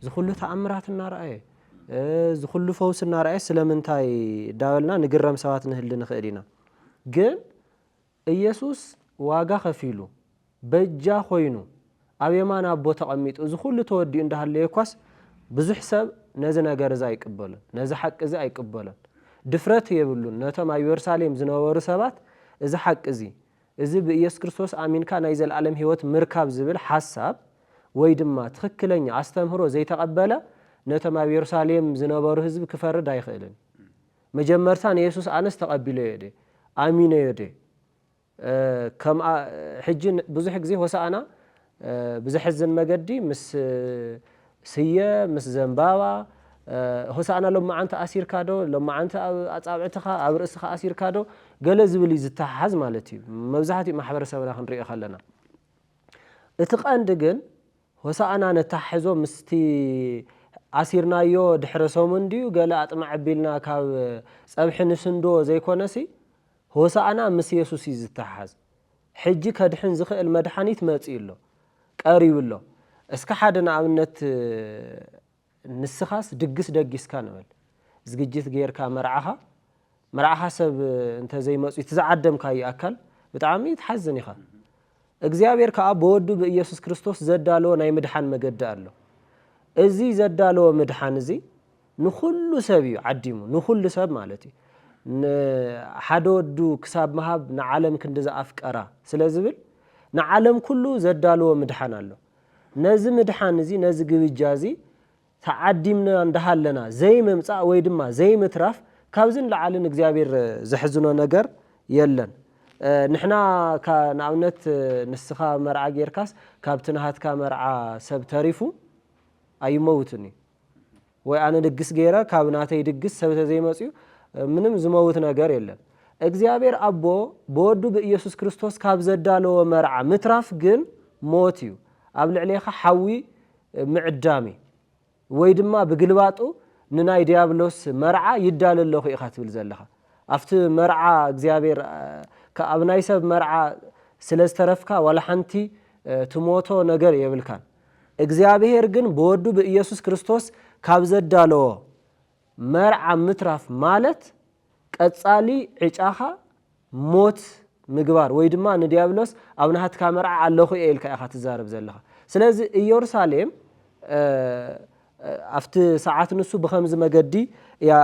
ዝኹሉ ተኣምራት እናርኣየ ዝኹሉ ፈውስ እናርኣየ ስለምንታይ ዳበልና ንግረም ሰባት ንህል ንኽእል ኢና ግን ኢየሱስ ዋጋ ከፊሉ በጃ ኮይኑ ኣብ የማን ኣቦ ተቐሚጡ ዝኹሉ ተወዲኡ እንዳሃለየ ኳስ ብዙሕ ሰብ ነዚ ነገር እዚ ኣይቅበሉን ነዚ ሓቂ እዚ ኣይቅበሉን ድፍረት የብሉን ነቶም ኣብ ኢየሩሳሌም ዝነበሩ ሰባት እዚ ሓቂ እዚ ብኢየሱስ ክርስቶስ ኣሚንካ ናይ ዘለዓለም ህይወት ምርካብ ዝብል ሓሳብ ወይ ድማ ትክክለኛ ኣስተምህሮ ዘይተቀበለ ነቶም ኣብ ኢየሩሳሌም ዝነበሩ ህዝብ ክፈርድ ኣይኽእልን መጀመርታ ኢየሱስ ኣነስ ተቀቢለዮ ደ ኣሚነዮ ደ ከም ሕጂ ብዙሕ ግዜ ሆሳዕና بزحزن مجدي مس سيا مس زنبابا هوسانا لما أنت أسير كادو لما أنت أصابعتها أو رأسها أسير كادو قال زبلي زتحز مالتي مبزحتي محبر سبنا خنري خلنا اتقان دقن هوسانا نتحزو مستي أسيرنا يو دحرسو منديو قال أطمع بيلنا كاب صبح نسندو زي كونسي هوسانا مس يسوس زتحز حجي كدحن زخل المدحانيت ماتيلو قريب له اسك حدنا امنت نسخاس دغس دغس كانول زغجت غير كامرعها مرعها سب انت زي مصي تزعدم كاي اكل بتعامي تحزن يخا እግዚአብሔር ከአብ ወዱ በኢየሱስ ክርስቶስ ዘዳሎ ናይ መድሓን መገደ አሎ እዚ ዘዳሎ መድሓን እዚ ንኹሉ ሰብ ይዓዲሙ ንኹሉ ሰብ ማለት እዩ ሓደ ወዱ ክሳብ መሃብ ንዓለም ክንደዛ አፍቀራ ስለዝብል ንዓለም ኩሉ ዘዳሎ መድሓን አሎ ነዚ መድሓን እዚ ነዚ ግብጃ እዚ ተዓዲምና እንደሃለና ዘይ መምጻ ወይ ድማ ዘይ ምትራፍ ካብዝን ለዓልን እግዚአብሔር ዘሕዝኖ ነገር የለን ንሕና ከናውነት ንስኻ መርዓ ጌርካስ ካብትናሃትካ መርዓ ሰብ ተሪፉ ኣይመውትኒ ወይ ኣነ ድግስ ጌራ ካብናተይ ድግስ ሰብ ተዘይመጽዩ ምንም ዝመውት ነገር የለን እግዚአብሔር አቦ በወዱ በኢየሱስ ክርስቶስ ካብ ዘዳለዎ መርዓ ምትራፍ ግን ሞት እዩ ኣብ ልዕሊኻ ሓዊ ምዕዳሚ ወይ ድማ ብግልባጡ ንናይ ዲያብሎስ መርዓ ይዳለለኹ ኢኻ ትብል ዘለኻ ኣብቲ መርዓ እግዚአብሔር ካብ ናይ ሰብ መርዓ ስለስተረፍካ ወላ ሓንቲ ትሞቶ ነገር የብልካን እግዚአብሔር ግን በወዱ በኢየሱስ ክርስቶስ ካብ ዘዳለዎ መርዓ ምትራፍ ማለት ቀጻሊ ዕጫኻ ሞት ምግባር ወይ ድማ ንዲያብሎስ ኣብናሃትካ መርዓ ኣለኹ ኢልካ ኢኻ ትዛረብ ዘለኻ ስለዚ ኢየሩሳሌም ኣብቲ ሰዓት ንሱ በኸምዝ መገዲ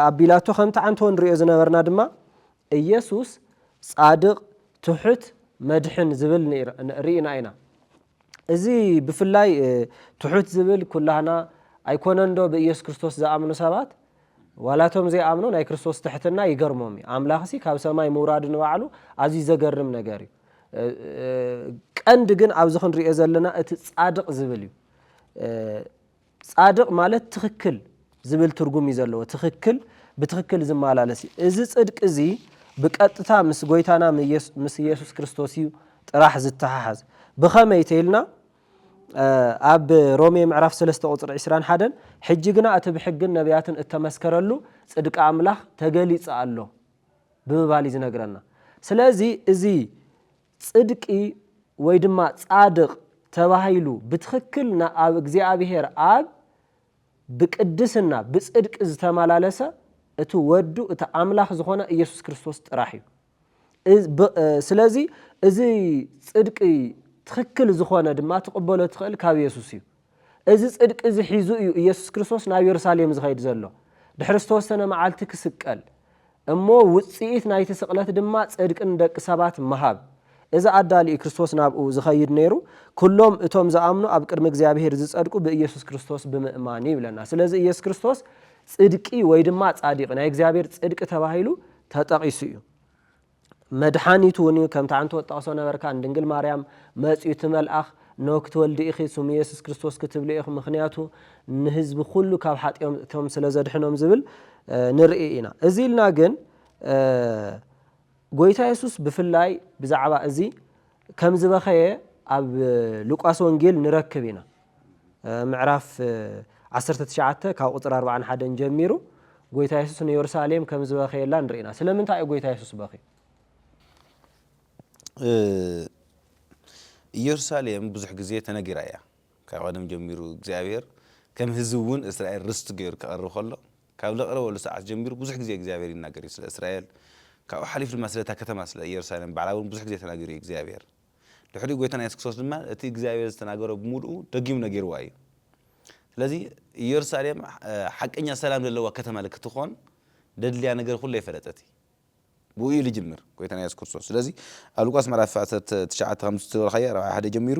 ኣቢላቶ ከምታ አንተ ንሪኦ ዝነበርና ድማ ኢየሱስ ጻድቅ ትሑት መድሕን ዝብል ርኢና ኢና እዚ ብፍላይ ትሑት ዝብል ኩላህና ኣይኮነንዶ በኢየሱስ ክርስቶስ ዝኣምኑ ሰባት ዋላቶም ዘይኣምኑ ናይ ክርስቶስ ትሕትና ይገርሞም ኣምላኽሲ ካብ ሰማይ ምውራድ ንባዕሉ ኣዝዩ ዘገርም ነገር እዩ ቀንዲ ግን ኣብዚ ክንሪኦ ዘለና እቲ ጻድቅ ዝብል እዩ ጻድቅ ማለት ትክክል ዝብል ትርጉም እዩ ዘለዎ ትክክል ብትክክል ዝመላለስ እዚ ጽድቅ እዚ بقطታ ምስ ጎይታና ምስ ኢየሱስ ክርስቶስ እዩ ጥራሕ ዝተሓሓዝ ብኸመይ ተይልና ኣብ ሮሜ ምዕራፍ 3 ቁጥር 21 ሕጂ ግና እቲ ብሕግን ነቢያትን እተመስከረሉ ጽድቅ አምላኽ ተገሊጽ ኣሎ ብምባል ይዝነግረና ስለዚ እዚ ጽድቂ ወይ ድማ ጻድቅ ተባሂሉ ብትክክል ኣብ እግዚአብሔር አብ ብቅድስና ብጽድቅ ዝተመላለሰ እቲ ወዱ እቲ አምላኽ ዝኾነ ኢየሱስ ክርስቶስ ጥራሕ እዩ ስለዚ እዚ ጽድቂ ትክክል ዝኾነ ድማ ተቀበሎ ትኽእል ካብ ኢየሱስ እዩ እዚ ጽድቂ እዚ ሒዙ እዩ ኢየሱስ ክርስቶስ ናብ ኢየሩሳሌም ዝኸይድ ዘሎ ድሕሪ ዝተወሰነ መዓልቲ ክስቀል እሞ ውጽኢት ናይቲ ስቅለት ድማ ጽድቅን ደቂ ሰባት መሃብ እዚ ኣዳሊ ክርስቶስ ናብኡ ዝኸይድ ነይሩ ኩሎም እቶም ዝኣምኑ ኣብ ቅድሚ እግዚአብሔር ዝጸድቁ በኢየሱስ ክርስቶስ ብምእማን ይብለና ስለዚ ኢየሱስ ክርስቶስ ጽድቂ ወይ ድማ ጻድቅ ናይ እግዚአብሔር ጽድቅ ተባሂሉ ተጠቂሱ እዩ መድሓኒቱ ውን ከምቲ አንተ ወጣሶ ነበርካ ድንግል ማርያም መጽዩት መልአኽ ኖክት ወልዲ ኢኺ ሱም ኢየሱስ ክርስቶስ ክትብል ኢኹ ምክንያቱ ንህዝቢ ኩሉ ካብ ሓጢኦም ስለ ዘድሕኖም ዝብል ንርኢ ኢና እዚ ኢልና ግን ጎይታ ኢየሱስ ብፍላይ ብዛዕባ እዚ ከም ዝበኸየ ኣብ ሉቃስ ወንጌል ንረክብ ኢና ምዕራፍ 19 ካብ ቁጥር 41 ጀሚሩ ጎይታ ኢየሱስ ንኢየሩሳሌም ከም ዝበኸየላ ንርኢና ስለምንታይ ጎይታ ኢየሱስ በኺ ኢየሩሳሌም ብዙሕ ግዜ ተነጊራ እያ ካብ ቀደም ጀሚሩ እግዚአብሔር ከም ህዝቡን እስራኤል ርስት ገይሩ ከቅርብ ከሎ ካብ ለቅረበሉ ሰዓት ጀሚሩ ብዙሕ ግዜ እግዚአብሔር ይናገር ስለ እስራኤል ካብ ሓሊፍ ድማ ስለታ ከተማ ስለ ኢየሩሳሌም ባዕላውን ብዙሕ ግዜ ተናገሩ እግዚአብሔር ድሕሪ ጎይታና ኢየሱስ ክርስቶስ ድማ እቲ እግዚአብሔር ዝተናገሮ ብሙሉኡ ደጊሙ ነጊርዋ እዩ ስለዚ ኢየሩሳሌም ሓቀኛ ሰላም ዘለዋ ከተማ ልክትኾን ደድልያ ነገር ሁሉ ይፈለጠት ብኡ ልጅምር ጎይታና ኢየሱስ ክርስቶስ ስለዚ ኣብ ሉቃስ ምዕራፍ 19 ተወልኸየ 41 ጀሚሩ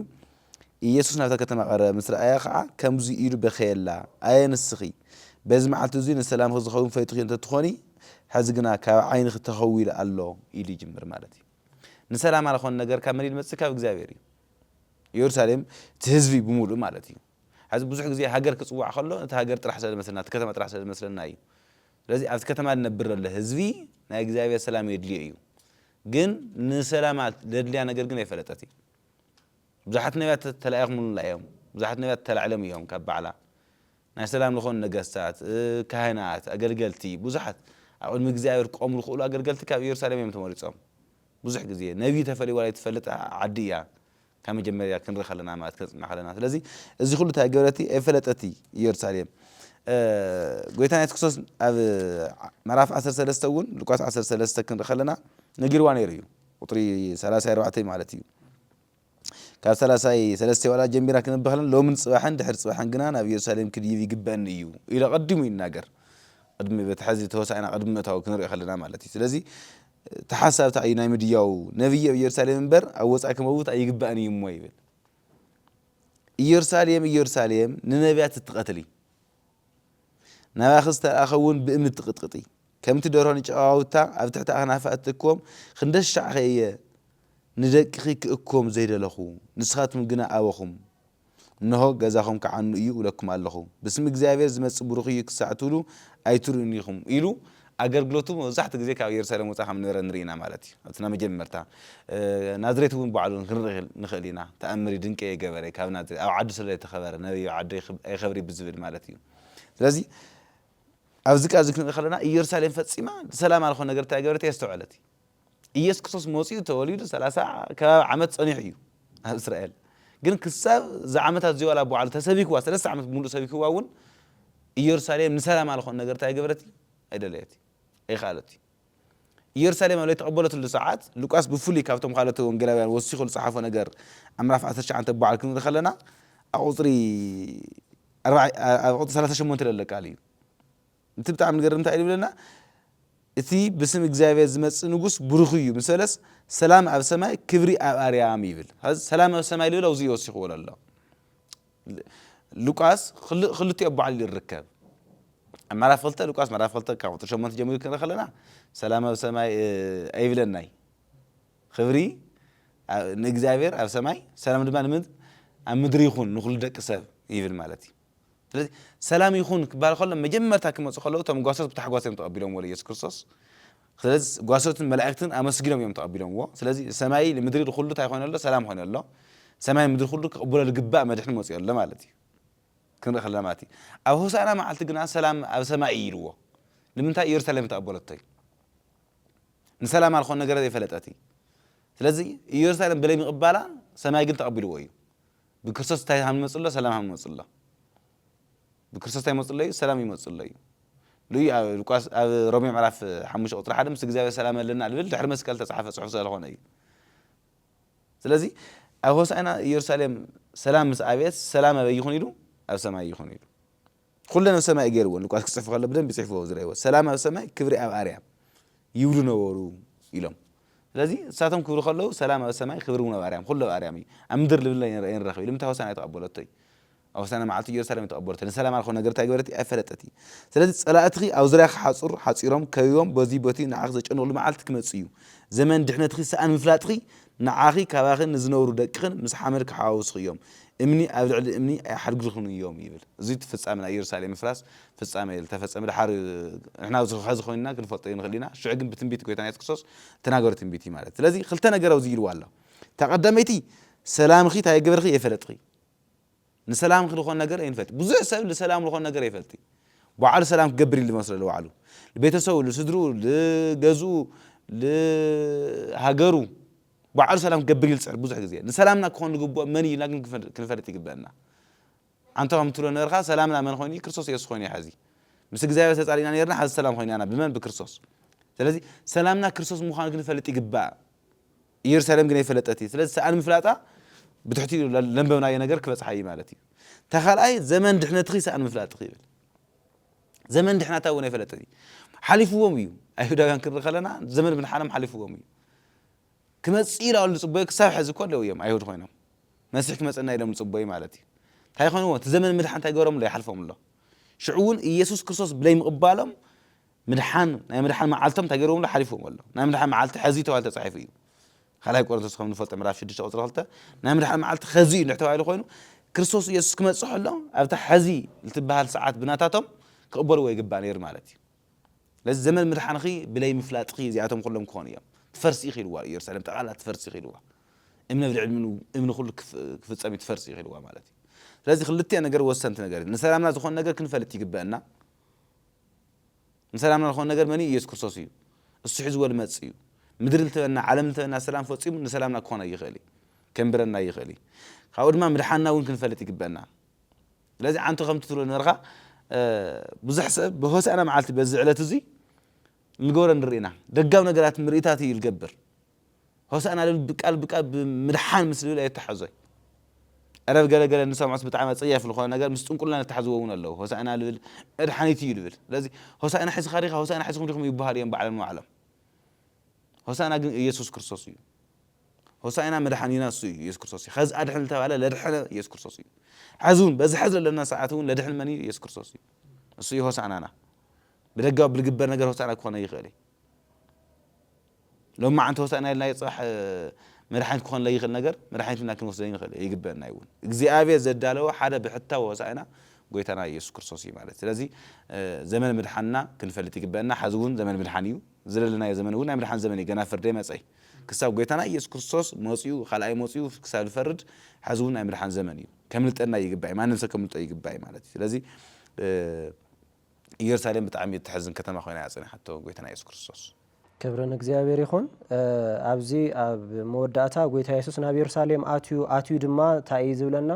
ኢየሱስ ናብታ ከተማ ቀረበ ምስ ረኣያ ከዓ ከምዚ ኢሉ በኸየላ ኣየንስኺ በዚ መዓልቲ እዚ ንሰላም ክዝኸውን ፈይትኺ እንተትኾኒ ሕዚ ግና ካብ ዓይኒ ክትኸዊል ኣሎ ኢሉ ይጅምር ማለት እዩ ንሰላም አልኾን ነገር ካብ መን ይመጽእ ካብ እግዚአብሔር እዩ ኢየሩሳሌም ትህዝቢ ብሙሉእ ማለት እዩ ሕዚ ብዙሕ ግዜ ሃገር ክጽዋዕ ከሎ እቲ ሃገር ጥራሕ ስለ መስለና እቲ ከተማ ጥራሕ ስለ መስለና እዩ ስለዚ ኣብቲ ከተማ ዝነብር ዘሎ ህዝቢ ናይ እግዚአብሔር ሰላም የድልዮ እዩ ግን ንሰላማት ደድልያ ነገር ግን ኣይፈለጠት እዩ ብዙሓት ነቢያት ተላኢኹምላ እዮም ብዙሓት ነቢያት ተላዕሎም እዮም ካብ ባዕላ ናይ ሰላም ዝኾኑ ነገስታት ካህናት ኣገልገልቲ ብዙሓት ኣብ ቅድሚ እግዚአብሔር ክቆሙ ዝኽእሉ ኣገልገልቲ ካብ ኢየሩሳሌም እዮም ተመሪፆም ብዙሕ ግዜ ነቢይ ተፈልዩ ዋላ ይትፈልጥ ዓዲ እያ ካብ መጀመርያ ክንርኢ ከለና ማለት ከጽና ከለና ስለዚ እዚ ኩሉ ታይ ገበረቲ ኣይፈለጠቲ ኢየሩሳሌም ጎይታና ኢየሱስ ክርስቶስ ኣብ ምዕራፍ 13 እውን ሉቃስ 13 ክንርኢ ከለና ነጊርዋ ነይሩ እዩ ቁጥሪ 34 ማለት እዩ ካብ 33 ዋላ ጀሚራ ክንብህ ከለና ሎምን ጽባሕን ድሕሪ ጽባሕን ግና ናብ ኢየሩሳሌም ክድይብ ይግበአኒ እዩ ኢሉ ቀዲሙ ይናገር ቅድሚ በትሕዚ ተወሳኢና ቅድሚ ምእታው ክንርኢ ከለና ማለት እዩ ስለዚ ተሓሳብታ እዩ ናይ ምድያው ነብይ ኣብ ኢየሩሳሌም እምበር ኣብ ወጻኢ ክመውት ኣይግበአኒ እዩ እሞ ይብል ኢየሩሳሌም ንነቢያት ትቀትሊ ናባኺ ዝተኣኸውን ብእምኒ ትቅጥቅጢ ከምቲ ደርሆን ጨዋውታ ኣብ ትሕቲ ኣኽናፋ እትክዎም ክንደሻዕ ኸየ ንደቅኺ ክእኮም ዘይደለኹ ንስኻትኩም ግና ኣበኹም እንሆ ገዛኹም ከዓኑ እዩ እብለኩም ኣለኹ ብስም እግዚአብሔር ዝመጽእ ቡሩኽ እዩ ክሳዕ ትብሉ ኣይትርእዩን ኢኹም ኢሉ ኣገልግሎቱ መብዛሕቲ ግዜ ካብ ኢየሩሳሌም ወጻኢ ከም ነበረ ንርኢና ማለት እዩ ኣብቲ መጀመርታ ናዝሬት እውን ባዕሉ ክንርኢ ንኽእል ኢና ተኣምሪ ድንቂ የገበረ ካብ ናዝሬት ኣብ ዓዲ ስለ ተኸበረ ነብዩ ዓዲ ኣይኸብሪ ብዝብል ማለት እዩ ስለዚ ኣብዚ ቃል ክንርኢ ከለና ኢየሩሳሌም ፈጺማ ሰላም አልኾነ ነገር ታይ ገበረት የስተውዕለት ኢየሱስ ክርስቶስ መጽኡ ተወሊዱ 30 ከባቢ ዓመት ጸኒሑ እዩ ኣብ እስራኤል ግን ክሳብ ዝዓመታት ዝዋላ ባዕሉ ተሰቢክዋ 3 ዓመት ሙሉእ ሰቢክዋ እውን ኢየሩሳሌም ንሰላም አልኾነ ነገር ታይ ገበረት ኣይደለየት ኣይኻለት ኢየሩሳሌም ኣብ ተቀበለትሉ ሰዓት ሉቃስ ብፍሉይ ካብቶም ካልኦት ወንጌላውያን ወሲኹ ዝጻሓፈ ነገር ምዕራፍ 19 በዓል ክንርኢ ከለና ኣብ ቁጥሪ 38 ዘሎ ቃል እዩ እቲ ብጣዕሚ ንገርም እንታይ ይብለና እቲ ብስም እግዚአብሔር ዝመጽእ ንጉስ ብሩኽ እዩ ምሰለስ ሰላም ኣብ ሰማይ ክብሪ ኣብ ኣርያም ይብል ሰላም ኣብ ሰማይ ልብል ኣብዚ ወሲኹ ኣሎ ሉቃስ ክልቲኦ በዓል ይርከብ ምዕራፍ 2 ሉቃስ ምዕራፍ 2 ካብ ቁጥሪ 8 ጀሚሩ ክንርኢ ከለና ሰላም ኣብ ሰማይ ኣይብለናይ ክብሪ ንእግዚአብሔር ኣብ ሰማይ ሰላም ድማ ኣብ ምድሪ ይኹን ንኹሉ ደቂ ሰብ ይብል ማለት እዩ ስለዚ ሰላም ይኹን ክባል ከሎ መጀመርታ ክመጽእ ከለዉ እቶም ጓሶት ብታሕጓሶም ተቐቢሎም ወለ ኢየሱስ ክርስቶስ ስለዚ ጓሶትን መላእክትን ኣመስጊኖም እዮም ተቐቢሎምዎ ስለዚ ሰማይ ንምድሪ ኩሉ ታይ ኮይኑ ኣሎ ሰላም ኮይኑ ኣሎ ሰማይ ምድሪ ኩሉ ክቕበሎ ዝግባእ መድሕን መጽኡ ኣሎ ማለት እዩ ክንርኢ ከለና ማለት እዩ ኣብ ሆሳዕና መዓልቲ ግና ሰላም ኣብ ሰማይ ይልዎ ንምንታይ ኢየሩሳሌም ተቐበለቶ ንሰላም አልኾነ ነገር ዘይፈለጠት ስለዚ ኢየሩሳሌም በለይ ምቕባላ ሰማይ ግን ተቐቢልዎ እዩ ብክርስቶስ ታይ ሃም መጽሎ ሰላም ሃም መጽሎ ብክርስቶስ ታይ መጽሎ እዩ ሰላም ይመጽሎ እዩ ልዩ ሉቃስ ኣብ ሮሜ ምዕራፍ 5 ቁጥሪ 1 ምስ እግዚአብሔር ሰላም ኣለና ልብል ድሕሪ መስቀል ተጻሓፈ ጽሑፍ ስለሆነ እዩ ስለዚ ኣብ ሆሳዕና ኢየሩሳሌም ሰላም ምስ ኣብየት ሰላም ኣብ ይኹን ኢሉ ኣብ ሰማይ ይኹን ኢሉ ኩለን ኣብ ሰማይ ገይርዎ ሉቃስ ክጽሕፍ ከሎ ብደንብ ይጽሕፍዎ ዝረይዎ ሰላም ኣብ ሰማይ ክብሪ ኣብ ኣርያም ይብሉ ነበሩ ኢሎም ስለዚ እሳቶም ክብሩ ከለዉ ሰላም ኣብ ሰማይ ክብሪ ኣብ ኣርያም ኩሉ ኣብ ኣርያም እዩ ኣብ ምድሪ ልብል ይንረኸብ ኢሉ ምንታይ ሆሳዕና ተቐበለቶ እዩ أوسانا معلتي يرسلم تقبرت السلام على خونا قرتي قبرتي أفلتتي سلذي صلاتخي أو زريخ حصيرهم كيوم بزي بوتي نعخذ إنه لما معلتك متصيو زمان دحنا تخي سأن مفلاتخي نعاخي كواخن نزنورو دقخن مس حاملك حاوس خيوم امني أبدع امني حرقزخن يوم يبل زيد فصامنا يرسلم فراس فصامه التفصم الحار احنا خذ خوينا كنفطين خلينا شو عقب بتنبيت كويتان يتقصص تناغرت تنبيتي مالت لذي خلتنا قراو زيرو والله تقدمتي سلام خي تاي قبرخي يفلتخي نسلام خلو خون نجار ينفت بزح سب لسلام خلو خون نجار يفلتي وعلى سلام قبري اللي مصر له وعلو البيتسو لسدرو لجزو لهجرو وعلى سلام قبري لسعر بزح جزية نسلامنا كون لجبوا مني لكن كنفرتي قبلنا أنتم تقولون نرخا سلامنا من خوني كرسوس يسخوني حزي بس جزايا تسألين أنا يرنا حز سلام خوني أنا بمن بكرسوس ثلاثي سلامنا كرسوس مخان كنفرتي قبّا يرسلم جنيه فلتأتي ثلاث سأل مفلاتة بتحتي لنبنا ينجر كبس حي مالتي تخيل أي زمن دحنا تخي سأل مفلات تخيل زمن دحنا تاونا فلتأتي حلفوا ميو أيوة كان كر خلنا زمن من حرم حلفوا ميو كما تصير على الصبي ساح حز كل يوم أيوة خوينا مسح كما سألنا إلى الصبي مالتي هاي خلنا تزمن مدحن تجارم لا يحلفهم الله شعون يسوع كريستوس بلاي مقبلهم مدحن معلتهم تجارم لا حلفهم الله مدحن معلت حزيته ولا تصحيفيه خلاي قرطس خمن فلت مراف شدش أو ترغلته نعمل حال معلت خزي نحتوي على خوينه كريستوس يسوع كما تصح له أفتح حزي التبها الساعات بناتاتهم كقبر ويجبانير مالتي لازم زمن مرحان خي بلاي مفلات خي زياتهم كلهم كونيا تفرسي خي الوا يرسلم تعالى تفرسي خي الوا إمنا بالعلم إمنا كل كف تسمي تفرسي خي الوا مالتي لازم خلتي أنا جر وسنت نجار نسلامنا زخون نجار كن فلتي جبنا نسلامنا زخون نجار مني يسوع كريستوسي الصحيح ولا ما تصيو مدر لتنا علم لتنا سلام فوتسيم نسلامنا كونا يغلي كمبرنا يغلي خاود ما مدحنا وين كنفلت يقبلنا لازم عنتو خمت تلو نرغا بزح سب بهوس انا معلت بزعلت زي نقول نرينا دقاو نقرات مريتاتي يلقبر هوس انا بقال بمدحان مسلو لا يتحزي انا قال نسمع بتاع صياف الخونا نقال مستون كلنا نتحزوون الله هوس انا ادحانيتي يلبل لازم هوس انا حس خاريخه هوس انا حسكم لكم يبهار يم بعلم وعلم هوسانا يسوع كريستوس هوسانا مدحنينا سوي يسوع كريستوس خز ادحن تبعله لدحن يسوع كريستوس حزون بس حزن لنا ساعتون لدحن مني يسوع كريستوس سوي هوسانا انا بدقوا بالجبر نجر هوسانا كونه يغلي لو ما انت هوسانا لا يصح مدحن كون لا يغل نجر مدحن لكن وسدين يغلي يجبرنا يون اغزيابيا زدالو حدا بحتا هوسانا قويتنا يسوع كريستوس ማለት ስለዚህ ዘመን ምድሐና ክንፈልጥ ይግበና ሐዝውን ዘመን ምድሐኒዩ ዝለልና የዘመኑና ምድሐን ዘመን ገና ፍርደ መጻይ ክሳብ ጎይታና ኢየሱስ ክርስቶስ ሞጽዩ ኻላይ ሞጽዩ ክሳብ ፍርድ ሐዝውን ምድሐን ዘመን እዩ ከምልጠና ይግባይ ማንም ሰው ከምልጠ ይግባይ ማለት ስለዚህ ኢየሩሳሌም በጣም የተሐዝን ከተማ ሆይና ያጽና ሐቶ ጎይታና ኢየሱስ ክርስቶስ ክብርን እግዚአብሔር ይሁን አብዚ አብ መወዳታ ጎይታ ኢየሱስ ናብ ኢየሩሳሌም አትዩ ድማ ታይዝ ብለና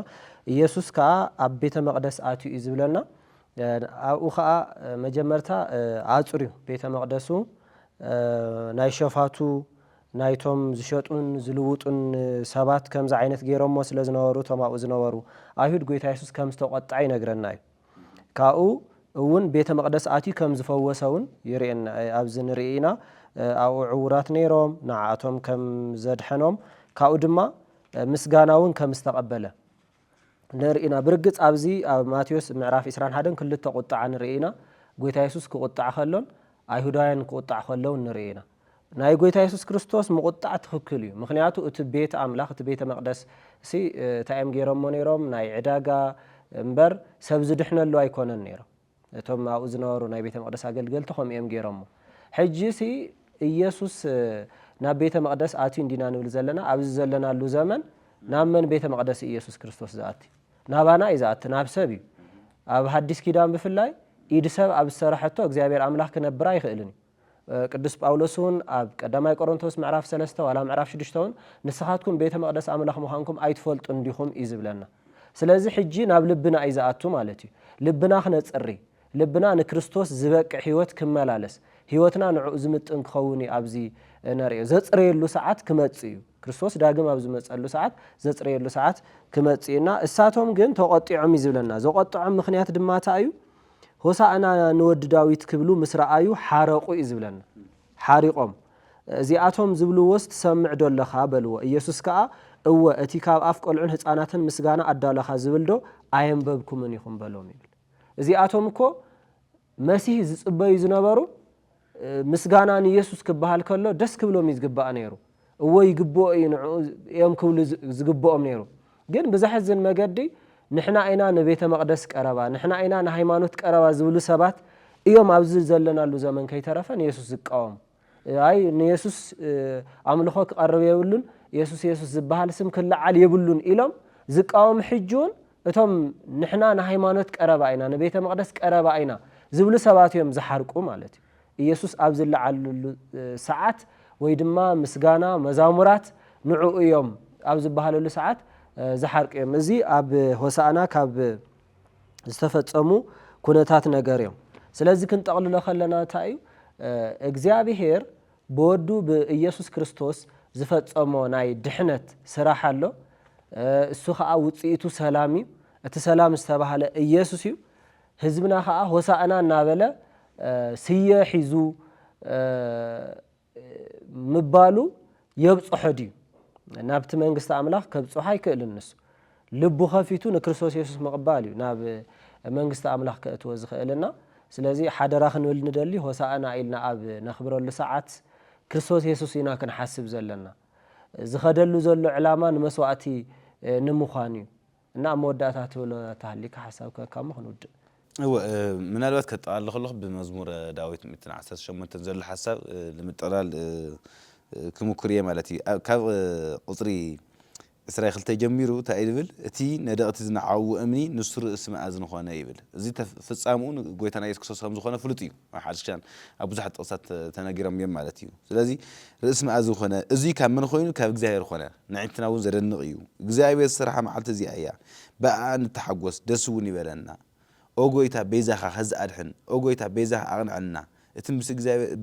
ኢየሱስ ካ አብ ቤተ መቅደስ አትዩ ይዝብለና አው ካ መጀመርታ አጽሩ ቤተ መቅደሱ ናይ ሸፋቱ ናይቶም ዝሸጡን ዝልውጡን ሰባት ከምዛ አይነት ገይሮም ስለዝነበሩ ተማኡ ዝነበሩ አይሁድ ጎይታ ኢየሱስ ከም ዝተቆጣይ ነግረናይ ካኡ እውን ቤተ መቅደስ አትዩ ከም ዝፈወሰውን ይርኤና አብዝ ንርኤና አው ዕውራት ነይሮም ንዓቶም ከም ዘድሐኖም ካኡ ድማ ምስጋናውን ከም ዝተቀበለ نرينا برجت أبزي ماتيوس معرف إسران هذا كل تقطع نرينا قويت يسوع كقطع خلون أيهودين كقطع خلون نرينا ناي قويت يسوع كريستوس مقطع تخكليو مخنياتو اتبيت أملاخ اتبيت مقدس سي تايم جيرم منيرم ناي عداقة مبر سبزدحنا اللو يكون النيرم توم أوزنارو ناي بيت مقدس أقل تخم يم جيرمو حجي سي يسوع نبيت مقدس آتين دينا نولزلنا أبز زلنا اللو زمن نامن بيت مقدس يسوع كريستوس ذاتي نابانا إذا أتناب سبي أب حديث كدام بفلاي يدسب أب السرحته أجزابير أملاك كنبراي خيلني قدس باولوسون أب قدامي كورنثوس معرف سلسته ولا معرف شدشتون نسخاتكم بيت مقدس أملاك مخانكم أيتفولت عندكم إزبلنا سلازي حجي ناب لبنا إذا أتو مالتي لبنا خنا تصري لبنا نكريستوس زبق حيوت كملالس حيوتنا نعزمت انخوني أبزي ناري زصري له ساعات كمتصيو ክርስቶስ ዳግም አብዝ መጸሉ ሰዓት ዘጽረየሉ ሰዓት ከመጽይና እሳቶም ግን ተቆጥዖም ይዝብለና ዘቆጥዖም ምክንያት ድማ ታዩ ሆሳዕና ንወድ ዳዊት ክብሉ ምስራአዩ ሓረቁ ይዝብለና ሓሪቆም እዚአቶም ዝብሉ ወስት ሰምዕ ዶለኻ በልዎ ኢየሱስ ከዓ እወ እቲ ካብ አፍ ቆልዑን ህፃናትን ምስጋና አዳለኻ ዝብልዶ ኣየንበብኩምን ይኹም በሎም ይብል እዚኣቶም እኮ መሲህ ዝጽበዩ ዝነበሩ ምስጋና ንኢየሱስ ክበሃል ከሎ ደስ ክብሎም ይዝግባእ ነይሩ እወ ይግብኦ እዩ ንዑ እዮም ክብሉ ዝግብኦም ነይሩ ግን ብዛሕዝን መገዲ ንሕና ኢና ንቤተ መቅደስ ቀረባ ንሕና ኢና ንሃይማኖት ቀረባ ዝብሉ ሰባት እዮም ኣብዚ ዘለናሉ ዘመን ከይተረፈን ኢየሱስ ዝቃወም ኣይ ንኢየሱስ ኣምልኾ ክቀርብ የብሉን ኢየሱስ ዝበሃል ስም ክለዓል የብሉን ኢሎም ዝቃወም ሕጁን እቶም ንሕና ንሃይማኖት ቀረባ ኢና ንቤተ መቅደስ ቀረባ ኢና ዝብሉ ሰባት እዮም ዝሓርቁ ማለት እዩ ኢየሱስ ኣብ ዝለዓልሉ ሰዓት ወይ ድማ ምስጋና መዛሙራት ንዑ እዮም ኣብ ዝበሃለሉ ሰዓት ዝሓርቁ እዮም እዚ ኣብ ሆሳዕና ካብ ዝተፈጸሙ ኩነታት ነገር እዮም ስለዚህ ክንጠቕልሎ ከለና እንታይ እዩ እግዚአብሔር በወዱ በኢየሱስ ክርስቶስ ዝፈጸሞ ናይ ድሕነት ስራሕ ኣሎ እሱ ከዓ ውጽኢቱ ሰላም እዩ እቲ ሰላም ዝተባሃለ ኢየሱስ እዩ ህዝብና ከዓ ሆሳዕና እናበለ ስየ ሒዙ ምባሉ የብጽሖ ድዩ ናብቲ መንግስቲ ኣምላኽ ከብጽሖ ኣይክእልን ንሱ ልቡ ከፊቱ ንክርስቶስ ኢየሱስ ምቕባል እዩ ናብ መንግስቲ ኣምላኽ ከእትዎ ዝኽእልና ስለዚ ሓደራ ክንብል ንደሊ ሆሳዕና ኢልና ኣብ ነኽብረሉ ሰዓት ክርስቶስ ኢየሱስ ኢና ክንሓስብ ዘለና ዝኸደሉ ዘሎ ዕላማ ንመስዋዕቲ ንምዃን እዩ እና መወዳእታ ትብሎ ታህሊካ ሓሳብካ ካሞ ክንውድእ ምናልባት ከጠቃልል ከለኹ ብመዝሙረ ዳዊት 118 ዘሎ ሓሳብ ንምጥቕላል ክምኩር እየ ማለት እዩ ካብ ቁፅሪ 22 ጀሚሩ እንታይ ይብል እቲ ነደቕቲ ዝነዓው እምኒ ንሱ ርእሲ መኣዝን ኾነ ይብል እዚ ፍጻምኡ ጎይታና ኢየሱስ ክርስቶስ ከም ዝኾነ ፍሉጥ እዩ ሓድሽካን ኣብ ብዙሓት ጥቕሳት ተነጊሮም እዮም ማለት እዩ ስለዚ ርእሲ መኣዝን ኾነ እዙይ ካብ መን ኮይኑ ካብ እግዚኣብሔር ኾነ ንዕትና እውን ዘደንቕ እዩ እግዚኣብሔር ዝስራሕ መዓልቲ እዚኣ እያ ብኣ ንተሓጎስ ደስ እውን ይበለና ኦ ጎይታ ቤዛኻ ሕዚ ኣድሕን ኦ ጎይታ ቤዛኻ ኣቕንዐልና እቲ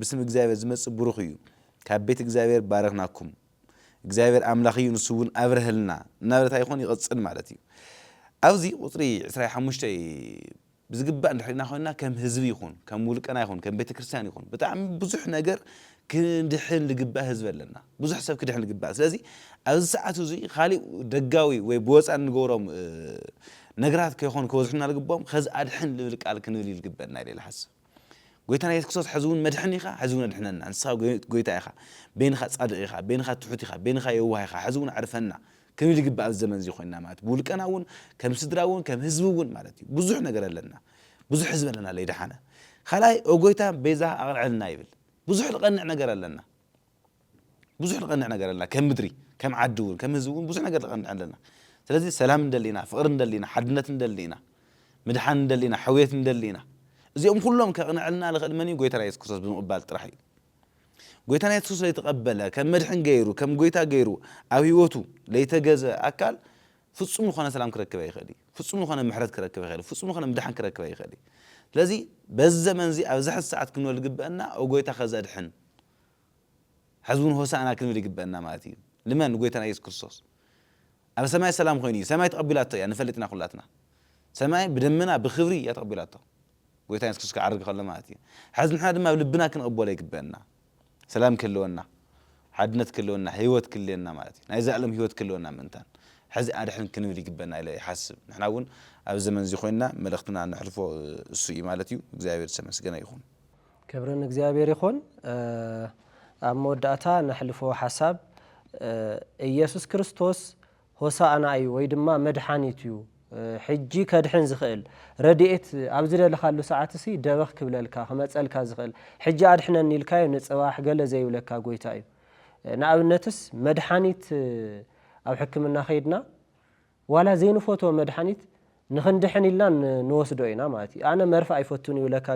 ብስም እግዚኣብሔር ዝመጽእ ብሩኽ እዩ ካብ ቤት እግዚኣብሔር ባረኽናኩም እግዚአብሔር ኣምላኽ እዩ ንሱ እውን ኣብረህልና እናበለታ ይኾን ይቕጽል ማለት እዩ ኣብዚ ቁፅሪ 25 ብዝግባእ እንድሕሪና ኮይና ከም ህዝቢ ይኹን ከም ውልቀና ይኹን ከም ቤተ ክርስቲያን ይኹን ብጣዕሚ ብዙሕ ነገር ክንድሕን ልግባእ ህዝቢ ኣለና ብዙሕ ሰብ ክድሕን ልግባእ ስለዚ ኣብዚ ሰዓት እዚ ካሊእ ደጋዊ ወይ ብወፃእ ንገብሮም ነገራት ከይኾን ክወዝሑና ልግባኦም ከዚ ኣድሕን ልብል ቃል ክንብል ይልግበአና ኢለ ሓስብ ጎይታና ኢየሱስ ክርስቶስ ሕዝውን መድሕን ኢኻ ሕዝውን ኣድሕነና ንስኻ ጎይታ ኢኻ ቤንኻ ጻድቕ ኢኻ ቤንኻ ትሑት ኢኻ ቤንኻ የዋህ ኢኻ ሕዝውን ኣዕርፈና ክንብል ይግባእ ኣብ ዘመን እዚ ኮይና ማለት ብውልቀና እውን ከም ስድራ እውን ከም ህዝቢ እውን ማለት እዩ ብዙሕ ነገር ኣለና ብዙሕ ህዝቢ ኣለና ለይድሓነ ካልኣይ ኦ ጎይታ ቤዛ ኣቕንዐልና ይብል ብዙሕ ልቐንዕ ነገር ኣለና ብዙሕ ልቐንዕ ነገር ኣለና ከም ምድሪ ከም ዓዲ እውን ከም ህዝቢ እውን ብዙሕ ነገር ልቐንዕ ኣለና ስለዚ ሰላም እንደሊና ፍቕሪ እንደሊና ሓድነት እንደሊና ምድሓን እንደሊና ሕውየት እንደሊና እዚኦም ኩሎም ከቕንዕልና ልኽእል መን እዩ ጎይታና ኢየሱስ ክርስቶስ ብምቕባል ጥራሕ እዩ ጎይታና ኢየሱስ ክርስቶስ ለይተቐበለ ከም መድሕን ገይሩ ከም ጎይታ ገይሩ ኣብ ህይወቱ ለይተገዘ ኣካል ፍጹም ዝኾነ ሰላም ክረክብ ይኽእል እዩ ፍጹም ዝኾነ ምሕረት ክረክብ ይኽእል እዩ ፍጹም ዝኾነ ምድሓን ክረክብ ይኽእል እዩ ስለዚ በዚ ዘመን እዚ ኣብዚ ሕዚ ሰዓት ክንብል ይግበአና ኦ ጎይታ ከዚ ኣድሕን ሕዝቡን ሆሳዕና ክንብል ይግበአና ማለት እዩ ልመን ጎይታና ኢየሱስ ክርስቶስ ኣብ ሰማይ ሰላም ኮይኑ ሰማይ ተቐቢላቶ እያ ንፈልጥና ኩላትና ሰማይ ብደመና ብክብሪ እያ ተቐቢላቶ ጎይታ ኢየሱስ ክርስቶስ ክዓርግ ከሎ ማለት እዩ ሕዚ ንሕና ድማ ብልብና ክንቕበሎ ይግበአና ሰላም ክህልወና ሓድነት ክህልወና ህይወት ክህልወና ማለት እዩ ናይ ዘላለም ህይወት ክህልወና ምንታን ሕዚ ኣድሕን ክንብል ይግበአና ኢለ ይሓስብ ንሕና እውን ኣብ ዘመን እዚ ኮይና መልእኽትና ንሕልፎ እሱ እዩ ማለት እዩ እግዚአብሔር ዝተመስገነ ይኹን ክብርን እግዚአብሔር ይኹን ኣብ መወዳእታ ንሕልፎ ሓሳብ ኢየሱስ ክርስቶስ ሆሳዕና እዩ ወይ ድማ መድሓኒት እዩ ሕጂ ከድሕን ዝኽእል ረድኤት ኣብ ዝደለኻሉ ሰዓት እሲ ደበኽ ክብለልካ ክመፀልካ ዝኽእል ሕጂ ኣድሕነኒ ኢልካዮ ንፅባሕ ገለ ዘይብለካ ጎይታ እዩ ንኣብነትስ መድሓኒት ኣብ ሕክምና ኸይድና ዋላ ዘይንፈትዎ መድሓኒት ንኽንድሕን ኢልና ንወስዶ ኢና ማለት እዩ ኣነ መርፊ ኣይፈቱን ይብለካ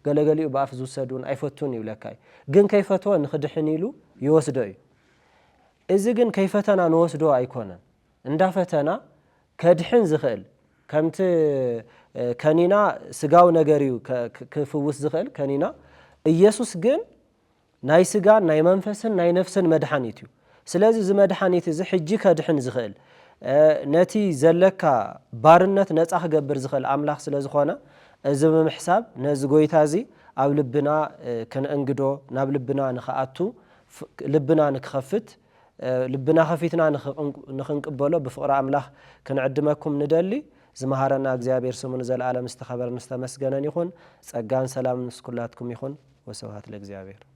ገለገሊኡ ብኣፍ ዝውሰድ እውን ኣይፈቱን ይብለካ ግን ከይፈትዎ ንኽድሕን ኢሉ ይወስዶ እዩ እዚ ግን ከይፈተና ንወስዶ ኣይኮነን እንዳፈተና ከድሕን ዝኽእል ከምቲ ከኒና ስጋው ነገር እዩ ክፍውስ ዝኽእል ከኒና ኢየሱስ ግን ናይ ስጋን ናይ መንፈስን ናይ ነፍስን መድሓኒት እዩ ስለዚ እዚ መድሓኒት እዚ ሕጂ ከድሕን ዝኽእል ነቲ ዘለካ ባርነት ነፃ ክገብር ዝኽእል ኣምላኽ ስለ ዝኾነ እዚ ብምሕሳብ ነዚ ጎይታ እዚ ኣብ ልብና ክንእንግዶ ናብ ልብና ንኽኣቱ ልብና ንክኸፍት ልብና ከፊትና ንኽንቅበሎ ብፍቕሪ ኣምላኽ ክንዕድመኩም ንደሊ ዝመሃረና እግዚአብሔር ስሙን ዘለዓለም ዝተኸበረን ዝተመስገነን ይኹን ጸጋን ሰላምን ምስኩላትኩም ይኹን ወስብሐት ለእግዚአብሔር